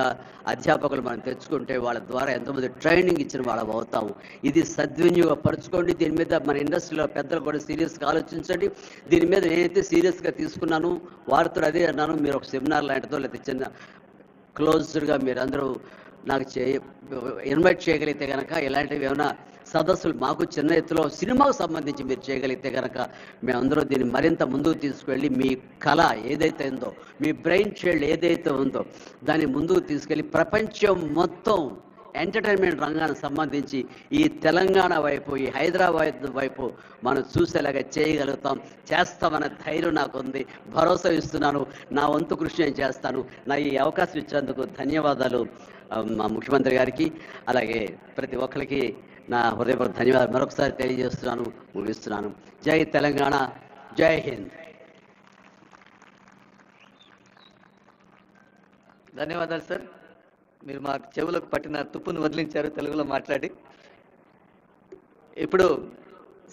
అధ్యాపకులు మనం తెచ్చుకుంటే వాళ్ళ ద్వారా ఎంతోమంది ట్రైనింగ్ ఇచ్చిన వాళ్ళం అవుతాము. ఇది సద్వినియోగపరచుకోండి. దీని మీద మన ఇండస్ట్రీలో పెద్దలు కూడా సీరియస్గా ఆలోచించండి. దీని మీద నేనైతే సీరియస్గా తీసుకున్నాను, వారితో అదే అన్నాను. మీరు ఒక సెమినార్ లాంటిదో లేకపోతే చిన్న క్లోజ్డ్గా మీరందరూ నాకు ఇన్వైట్ చేయగలిగితే కనుక ఇలాంటివి ఏమైనా సదస్సులు మాకు చిన్న ఎత్తులో సినిమాకు సంబంధించి మీరు చేయగలిగితే కనుక మేమందరూ దీన్ని మరింత ముందుకు తీసుకువెళ్ళి మీ కళ ఏదైతే ఉందో, మీ బ్రెయిన్ చైల్డ్ ఏదైతే ఉందో దాన్ని ముందుకు తీసుకెళ్ళి ప్రపంచం మొత్తం ఎంటర్టైన్మెంట్ రంగానికి సంబంధించి ఈ తెలంగాణ వైపు, ఈ హైదరాబాద్ వైపు మనం చూసేలాగా చేయగలుగుతాం, చేస్తామన్న ధైర్యం నాకు ఉంది. భరోసా ఇస్తున్నాను. నా వంతు కృషి నేను చేస్తాను. నా ఈ అవకాశం ఇచ్చినందుకు ధన్యవాదాలు మా ముఖ్యమంత్రి గారికి, అలాగే ప్రతి ఒక్కరికి నా హృదయపూర్వక ధన్యవాదాలు మరొకసారి తెలియజేస్తున్నాను, ముగిస్తున్నాను. జై తెలంగాణ, జై హింద్. ధన్యవాదాలు సార్. మీరు మా చెవులకు పట్టిన తుప్పును వదిలించారు తెలుగులో మాట్లాడి. ఇప్పుడు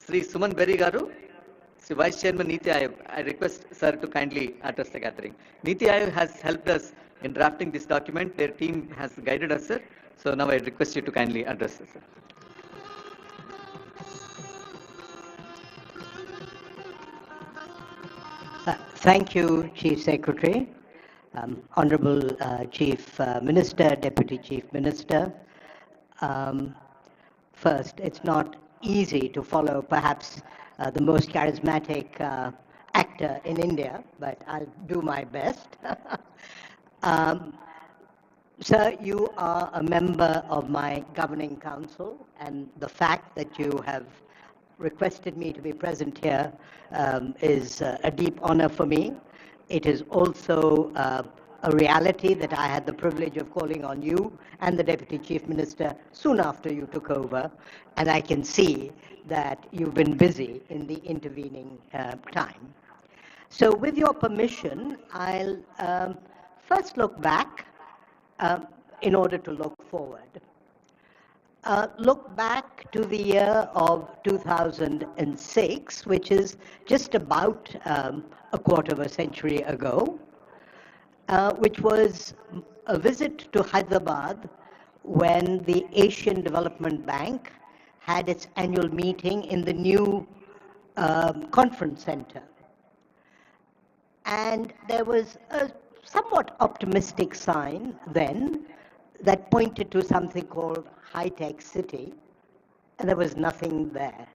శ్రీ సుమన్ బెర్రీ గారు, Shri vice chairman NITI Aayog. I request sir to kindly address the gathering. Niti Aayog has helped us in drafting this document. Their team has guided us, sir. So now I request you to kindly address us, sir. Thank you, Chief Secretary. Honorable Chief Minister, Deputy Chief Minister. First, it's not easy to follow perhaps the most charismatic actor in India, but I'll do my best. um, Sir, you are a member of my governing council, and the fact that you have requested me to be present here is a deep honor for me. It is also a reality that I had the privilege of calling on you and the Deputy Chief Minister soon after you took over, and I can see that you've been busy in the intervening time. So with your permission, I'll first look back in order to look forward. Look back to the year of 2006, which is just about a quarter of a century ago, which was a visit to Hyderabad when the Asian Development Bank had its annual meeting in the new conference center. And there was a somewhat optimistic sign then that pointed to something called high-tech city, and there was nothing there.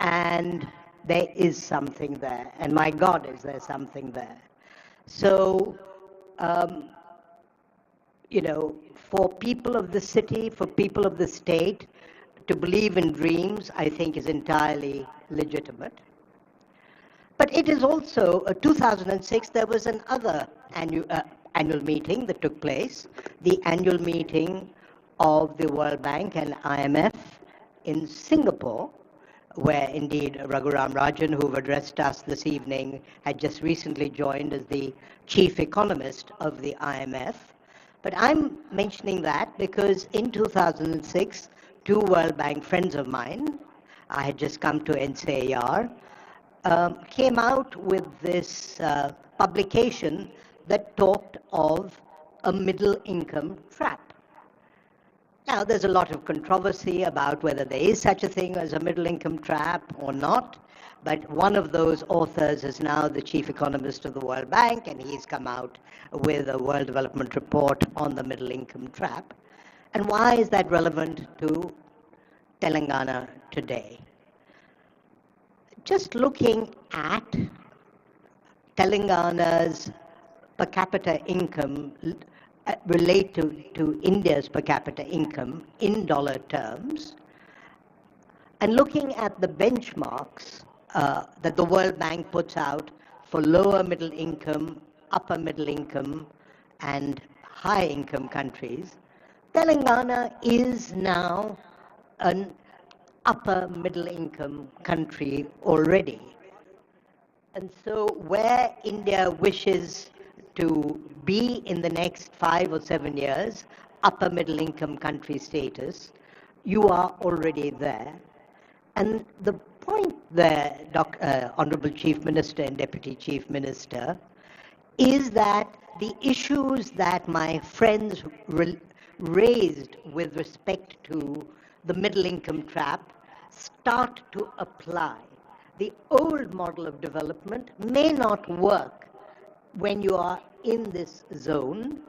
And there is something there, and my God, is there something there. So, you know, for people of the city, for people of the state, to believe in dreams, I think is entirely legitimate. But it is also, 2006, there was another annual meeting that took place, the annual meeting of the World Bank and IMF in Singapore, where indeed Raghuram Rajan, who've addressed us this evening, had just recently joined as the chief economist of the IMF. But I'm mentioning that because in 2006, two World Bank friends of mine, I had just come to NCAR, came out with this publication that talked of a middle-income trap. Now, there's a lot of controversy about whether there is such a thing as a middle-income trap or not, but one of those authors is now the chief economist of the World Bank, and he's come out with a World Development Report on the middle-income trap. And why is that relevant to Telangana today? Just looking at Telangana's per capita income related to India's per capita income in dollar terms, and looking at the benchmarks that the World Bank puts out for lower middle income, upper middle income, and high income countries, Telangana is now an upper middle income country already. And so where India wishes to be in the next 5 or 7 years, upper middle income country status, you are already there. And the point there, Honorable Chief Minister and Deputy Chief Minister, is that the issues that my friends raised with respect to the middle income trap start to apply. The old model of development may not work when you are in this zone,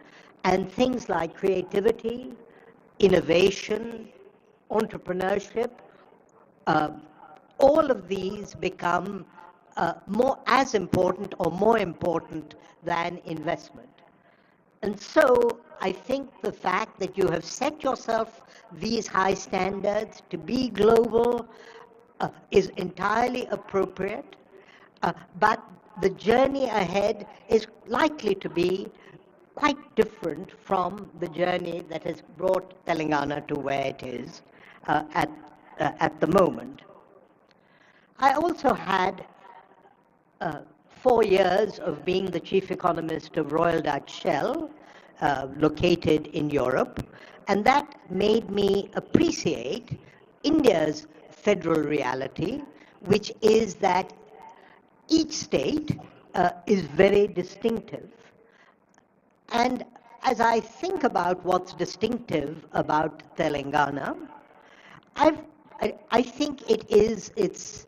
and things like creativity, innovation, entrepreneurship, all of these become more as important or more important than investment. And so I think the fact that you have set yourself these high standards to be global is entirely appropriate, but the journey ahead is likely to be quite different from the journey that has brought Telangana to where it is at the moment. I also had 4 years of being the chief economist of Royal Dutch Shell, located in Europe, and that made me appreciate India's federal reality, which is that each state is very distinctive. And as I think about what's distinctive about Telangana, I think it's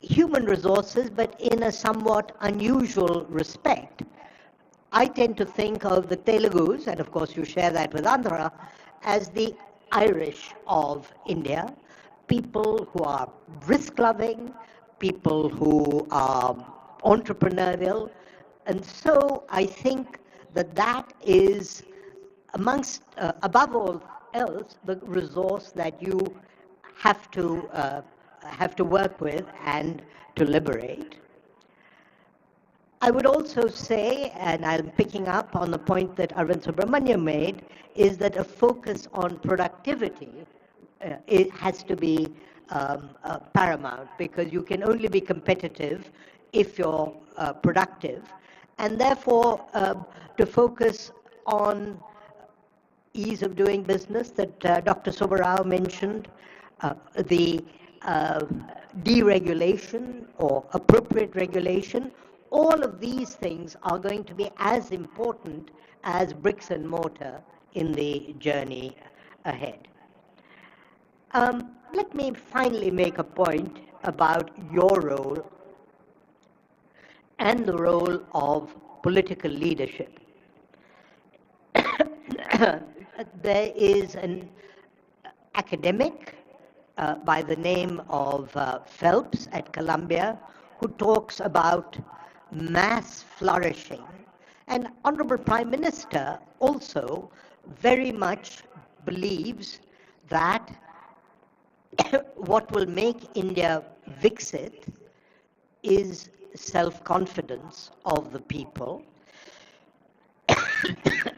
human resources, but in a somewhat unusual respect. I tend to think of the Telugus, and of course you share that with Andhra, as the Irish of India, people who are risk-loving, people who are entrepreneurial. And so I think that that is amongst, above all else, the resource that you have to work with and to liberate. I would also say, and I'm picking up on the point that Arvind Subramanian made, is that a focus on productivity it has to be paramount, because you can only be competitive if you're productive. And therefore, to focus on ease of doing business that Dr. Subbarao mentioned, the deregulation or appropriate regulation, all of these things are going to be as important as bricks and mortar in the journey ahead. Let me finally make a point about your role and the role of political leadership. There is an academic by the name of Phelps at Columbia who talks about mass flourishing. And Honorable Prime Minister also very much believes that what will make India Viksit is self-confidence of the people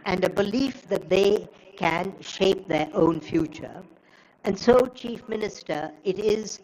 and a belief that they can shape their own future. And so, Chief Minister, it is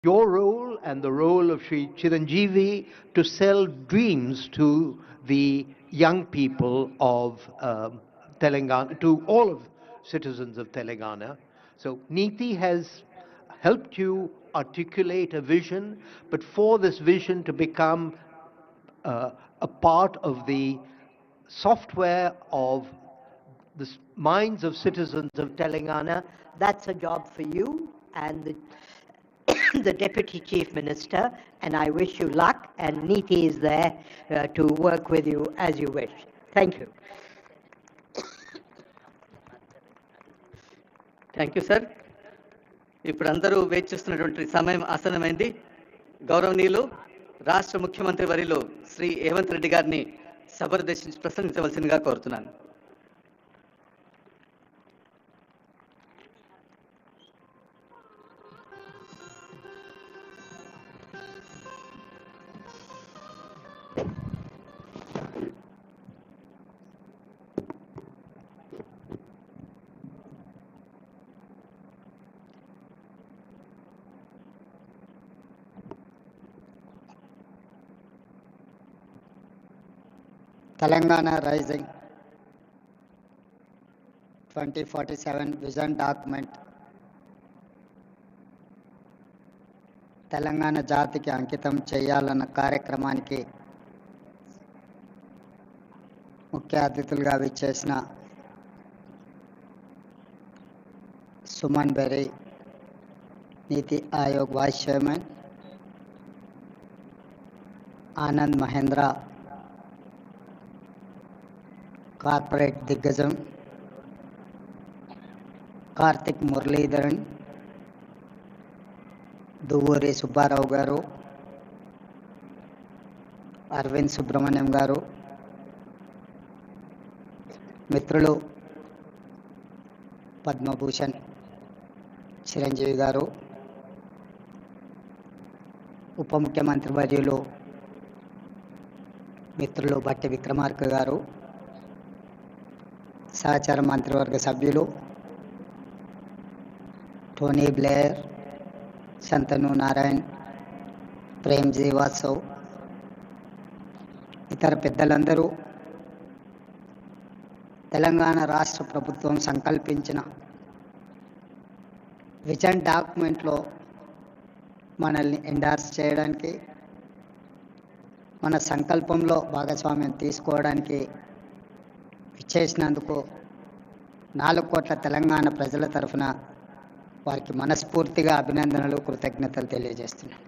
your role and the role of Sri Chiranjeevi to sell dreams to the young people of Telangana, to all of citizens of Telangana. So Niti has helped you articulate a vision, but for this vision to become a part of the software of the minds of citizens of Telangana, That's a job for you and the Deputy Chief Minister, and I wish you luck, and Niti is there to work with you as you wish. Thank you. Thank you sir. ఇప్పుడు అందరూ వేచి చూస్తున్నటువంటి సమయం ఆసన్నమైంది. గౌరవనీయులు రాష్ట్ర ముఖ్యమంత్రి వర్యులు శ్రీ రేవంత్ రెడ్డి గారిని సభనుద్దేశించి ప్రసంగించవలసిందిగా కోరుతున్నాను. Telangana Rising 2047 Vision Document Telangana జాతికి అంకితం చేయాలన్న కార్యక్రమానికి ముఖ్య అతిథులుగా విచ్చేసిన Suman Bery, NITI Aayog vice chairman, Anand Mahindra, corporate దిగ్గజం కార్తిక్ మురళీధరన్, దువ్వూరి సుబ్బారావు గారు, అరవింద్ సుబ్రహ్మణ్యం గారు, మిత్రులు పద్మభూషణ్ చిరంజీవి గారు, ఉప ముఖ్యమంత్రి వర్యులు మిత్రులు బట్టి విక్రమార్క గారు, సహచార మంత్రివర్గ సభ్యులు టోనీ బ్లేయర్, శంతను నారాయణ్, ప్రేమ్ జీవాత్సవ్, ఇతర పెద్దలందరూ తెలంగాణ రాష్ట్ర ప్రభుత్వం సంకల్పించిన విజన్ డాక్యుమెంట్లో మనల్ని ఎండార్స్ చేయడానికి, మన సంకల్పంలో భాగస్వామ్యం తీసుకోవడానికి ఇచ్చేసినందుకు 4 కోట్ల తెలంగాణ ప్రజల తరఫున వారికి మనస్ఫూర్తిగా అభినందనలు, కృతజ్ఞతలు తెలియజేస్తున్నాను.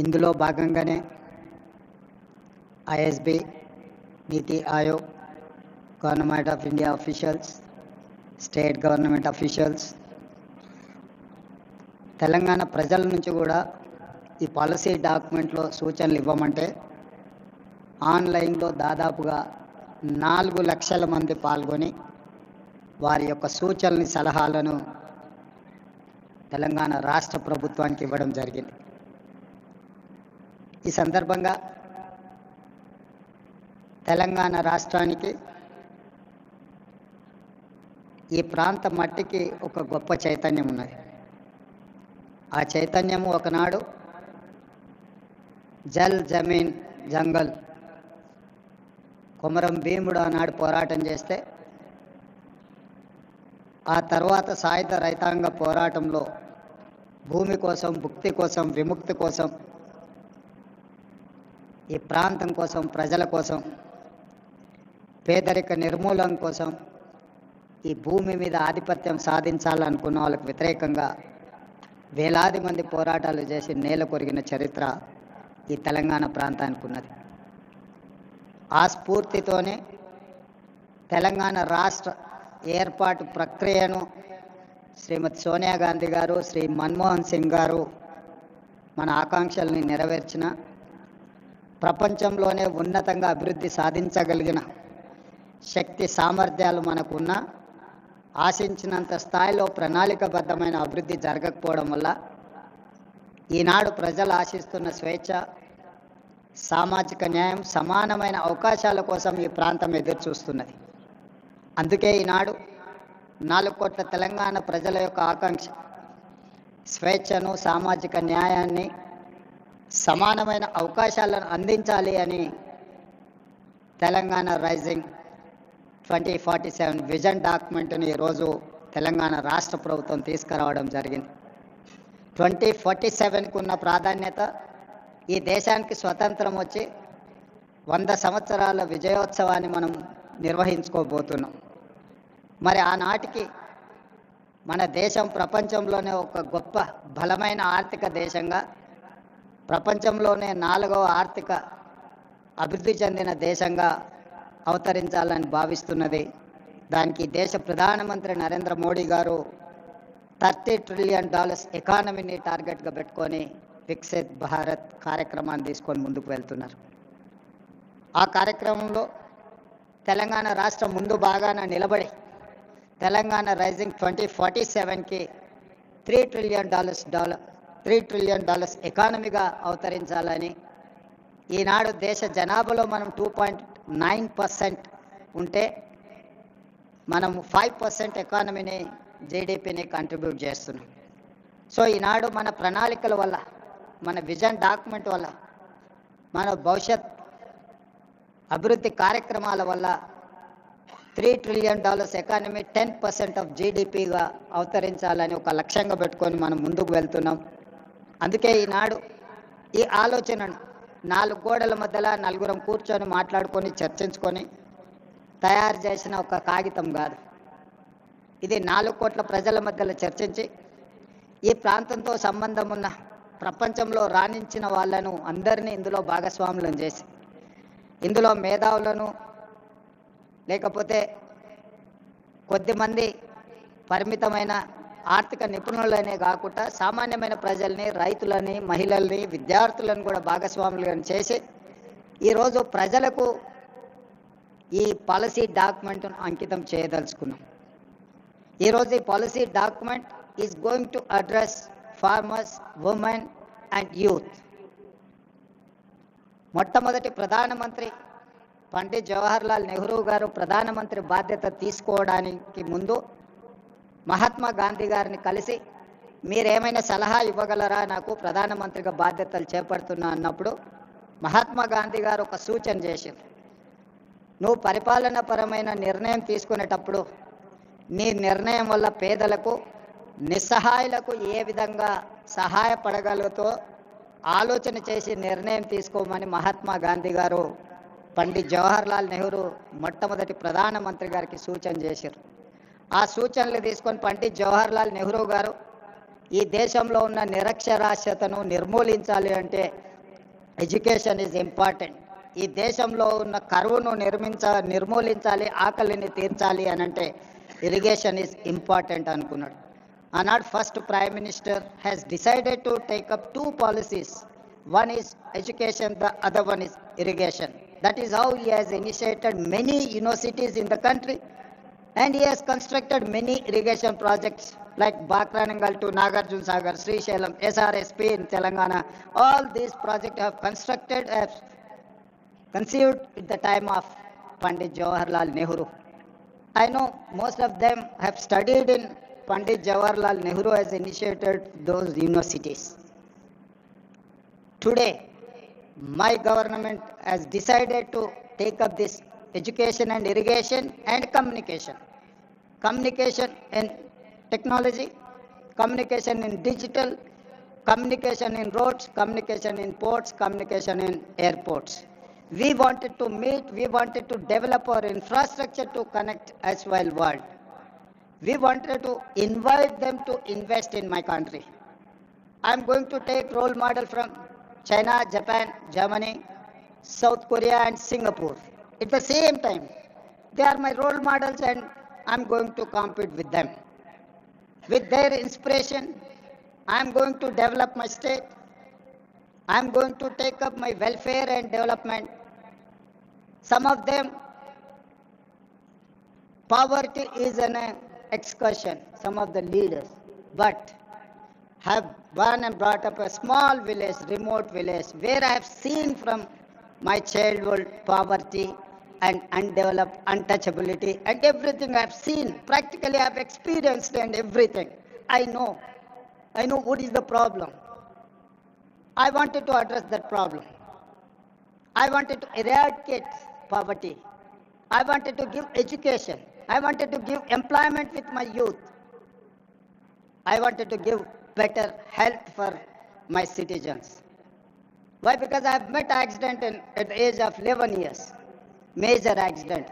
ఇందులో భాగంగానే ISB, NITI Aayog, government of India officials, state government officials, Telangana ప్రజల నుంచి కూడా ఈ పాలసీ డాక్యుమెంట్లో సూచనలు ఇవ్వమంటే ఆన్లైన్లో దాదాపుగా 4 లక్షల మంది పాల్గొని వారి యొక్క సూచనల్ని, సలహాలను తెలంగాణ రాష్ట్ర ప్రభుత్వానికి ఇవ్వడం జరిగింది. ఈ సందర్భంగా తెలంగాణ రాష్ట్రానికి, ఈ ప్రాంత మట్టికి ఒక గొప్ప చైతన్యం ఉన్నది. ఆ చైతన్యము ఒకనాడు జల్ జమీన్ జంగల్ కొమరం భీముడు ఆనాడు పోరాటం చేస్తే, ఆ తర్వాత సాయుధ రైతాంగ పోరాటంలో భూమి కోసం, భుక్తి కోసం, విముక్తి కోసం, ఈ ప్రాంతం కోసం, ప్రజల కోసం, పేదరిక నిర్మూలన కోసం, ఈ భూమి మీద ఆధిపత్యం సాధించాలనుకున్న వాళ్ళకు వ్యతిరేకంగా వేలాది మంది పోరాటాలు చేసి నేల కొరిగిన చరిత్ర ఈ తెలంగాణ ప్రాంతానికి ఉన్నది. ఆ స్ఫూర్తితోనే తెలంగాణ రాష్ట్ర ఏర్పాటు ప్రక్రియను శ్రీమతి సోనియా గాంధీ గారు, శ్రీ మన్మోహన్ సింగ్ గారు మన ఆకాంక్షల్ని నెరవేర్చిన, ప్రపంచంలోనే ఉన్నతంగా అభివృద్ధి సాధించగలిగిన శక్తి సామర్థ్యాలు మనకున్న, ఆశించినంత స్థాయిలో ప్రణాళికబద్ధమైన అభివృద్ధి జరగకపోవడం వల్ల ఈనాడు ప్రజలు ఆశిస్తున్న స్వేచ్ఛ, సామాజిక న్యాయం, సమానమైన అవకాశాల కోసం ఈ ప్రాంతం ఎదురు చూస్తున్నది. అందుకే ఈనాడు 4 కోట్ల తెలంగాణ ప్రజల యొక్క ఆకాంక్ష స్వేచ్ఛను, సామాజిక న్యాయాన్ని, సమానమైన అవకాశాలను అందించాలి అని తెలంగాణ రైజింగ్ 2047 విజన్ డాక్యుమెంట్ని ఈరోజు తెలంగాణ రాష్ట్ర ప్రభుత్వం తీసుకురావడం జరిగింది. 2047కు ఉన్న ప్రాధాన్యత ఈ దేశానికి స్వతంత్రం వచ్చి 100 సంవత్సరాల విజయోత్సవాన్ని మనం నిర్వహించుకోబోతున్నాం. మరి ఆనాటికి మన దేశం ప్రపంచంలోనే ఒక గొప్ప బలమైన ఆర్థిక దేశంగా, ప్రపంచంలోనే 4వ ఆర్థిక అభివృద్ధి చెందిన దేశంగా అవతరించాలని భావిస్తున్నది. దానికి దేశ ప్రధానమంత్రి నరేంద్ర మోడీ గారు $30 ట్రిలియన్ ఎకానమీని టార్గెట్గా పెట్టుకొని వికసిత్ భారత్ కార్యక్రమాన్ని తీసుకొని ముందుకు వెళ్తున్నారు. ఆ కార్యక్రమంలో తెలంగాణ రాష్ట్రం ముందు బాగాన నిలబడి తెలంగాణ రైజింగ్ 2047కి $3 ట్రిలియన్ ఎకానమీగా అవతరించాలని, ఈనాడు దేశ జనాభాలో మనం 2.9% ఉంటే మనం 5% ఎకానమీని, జీడిపిని కంట్రిబ్యూట్ చేస్తున్నాం. సో ఈనాడు మన ప్రణాళికల వల్ల, మన విజన్ డాక్యుమెంట్ వల్ల, మన భవిష్యత్ అభివృద్ధి కార్యక్రమాల వల్ల $3 ట్రిలియన్ ఎకానమీ 10% ఆఫ్ జీడిపిగా అవతరించాలని ఒక లక్ష్యంగా పెట్టుకొని మనం ముందుకు వెళ్తున్నాం. అందుకే ఈనాడు ఈ ఆలోచనను 4 గోడల మధ్యలో నలుగురం కూర్చొని మాట్లాడుకొని చర్చించుకొని తయారు చేసిన ఒక కాగితం కాదు. ఇది 4 కోట్ల ప్రజల మధ్యలో చర్చించి ఈ ప్రాంతంతో సంబంధం ఉన్న ప్రపంచంలో రాణించిన వాళ్ళను అందరినీ ఇందులో భాగస్వాములను చేసి, ఇందులో మేధావులను లేకపోతే కొద్దిమంది పరిమితమైన ఆర్థిక నిపుణులనే కాకుండా సామాన్యమైన ప్రజల్ని, రైతులని, మహిళల్ని, విద్యార్థులను కూడా భాగస్వాములను చేసి ఈరోజు ప్రజలకు ఈ పాలసీ డాక్యుమెంట్ను అంకితం చేయదలుచుకున్నాం. ఈరోజు ఈ policy document is going to address farmers, women and youth. మొట్టమొదటి ప్రధానమంత్రి పండిట్ జవహర్లాల్ నెహ్రూ గారు ప్రధానమంత్రి బాధ్యత తీసుకోవడానికి ముందు మహాత్మా గాంధీ గారిని కలిసి మీరేమైనా సలహా ఇవ్వగలరా, నాకు ప్రధానమంత్రిగా బాధ్యతలు చేపడుతున్నా అన్నప్పుడు మహాత్మా గాంధీ గారు ఒక సూచన చేశారు. నువ్వు పరిపాలనాపరమైన నిర్ణయం తీసుకునేటప్పుడు నీ నిర్ణయం వల్ల పేదలకు, నిస్సహాయులకు ఏ విధంగా సహాయపడగలుగుతో ఆలోచన చేసి నిర్ణయం తీసుకోమని మహాత్మా గాంధీ గారు పండిట్ జవహర్లాల్ నెహ్రూ మొట్టమొదటి ప్రధానమంత్రి గారికి సూచన చేశారు. ఆ సూచనలు తీసుకొని పండిట్ జవహర్లాల్ నెహ్రూ గారు ఈ దేశంలో ఉన్న నిరక్షరాస్యతను నిర్మూలించాలి అంటే ఎడ్యుకేషన్ ఈజ్ ఇంపార్టెంట్, ఈ దేశంలో ఉన్న కరువును నిర్మూలించాలి, ఆకలిని తీర్చాలి అని అంటే ఇరిగేషన్ ఈజ్ ఇంపార్టెంట్ అనుకున్నాడు. ఆనాడు first prime minister has decided to take up 2 policies. One is education, the other one is irrigation. That is how he has initiated many universities in the country, and he has constructed many irrigation projects like Bakranangal to Nagarjuna Sagar, Srisailam, SRSP in Telangana. All these projects have conceived at the time of Pandit Jawaharlal Nehru. I know most of them have studied in Pandit Jawaharlal Nehru has initiated those universities. Today, my government has decided to take up this education and irrigation and communication. Communication in technology, communication in digital, communication in roads, communication in ports, communication in airports. We wanted to meet, we wanted to develop our infrastructure to connect as well world. We wanted to invite them to invest in my country. I am going to take role model from China, Japan, Germany, South Korea and Singapore. At the same time, they are my role models and I am going to compete with them. With their inspiration, I am going to develop my state. I am going to take up my welfare and development. Some of them, poverty is an excursion, some of the leaders, but have born and brought up a small village, remote village, where I have seen from my childhood poverty, and undeveloped untouchability and everything I've seen. Practically I've experienced and everything. I know what is the problem. I wanted to address that problem. I wanted to eradicate poverty. I wanted to give education. I wanted to give employment with my youth. I wanted to give better health for my citizens. Why? Because I have met accident at the age of 11 years. Major accident.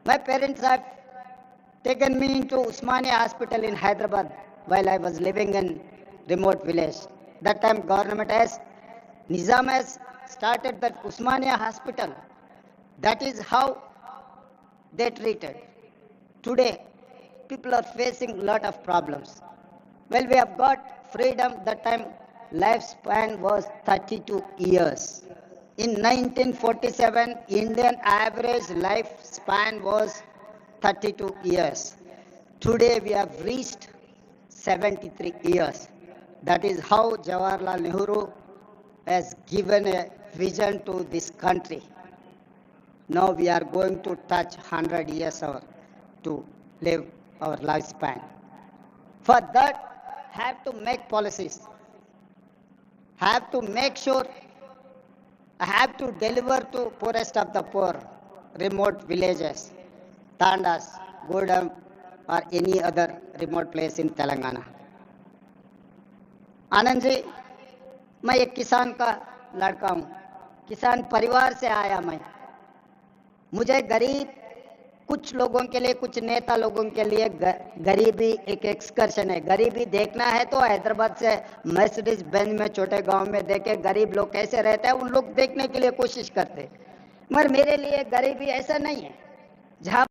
My parents have taken me into Usmania Hospital in Hyderabad while I was living in remote village. That time government Nizam has started that Usmania Hospital. That is how they treated. Today, people are facing a lot of problems. Well, we have got freedom. That time lifespan was 32 years. In 1947, Indian average lifespan was 32 years. Today we have reached 73 years. That is how Jawaharlal Nehru has given a vision to this country. Now we are going to touch 100 years to live our lifespan. For that, have to make policies. Have to make sure, have to deliver to poorest of the poor, remote villages, Tandas, Godam, or any other remote place in Telangana. Anand ji, मैं एक किसान का लड़का हूँ, किसान परिवार से आया मैं। मुझे गरीब कुछ लोगों के लिए, कुछ नेता लोगों के लिए गरीबी एक एक्सकर्शन है। गरीबी देखना है तो हैदराबाद से मर्सिडीज बेंज में छोटे गांव में देखे गरीब लोग कैसे रहते हैं, उन लोग देखने के लिए कोशिश करते। मगर मेरे लिए गरीबी ऐसा नहीं है। जहाँ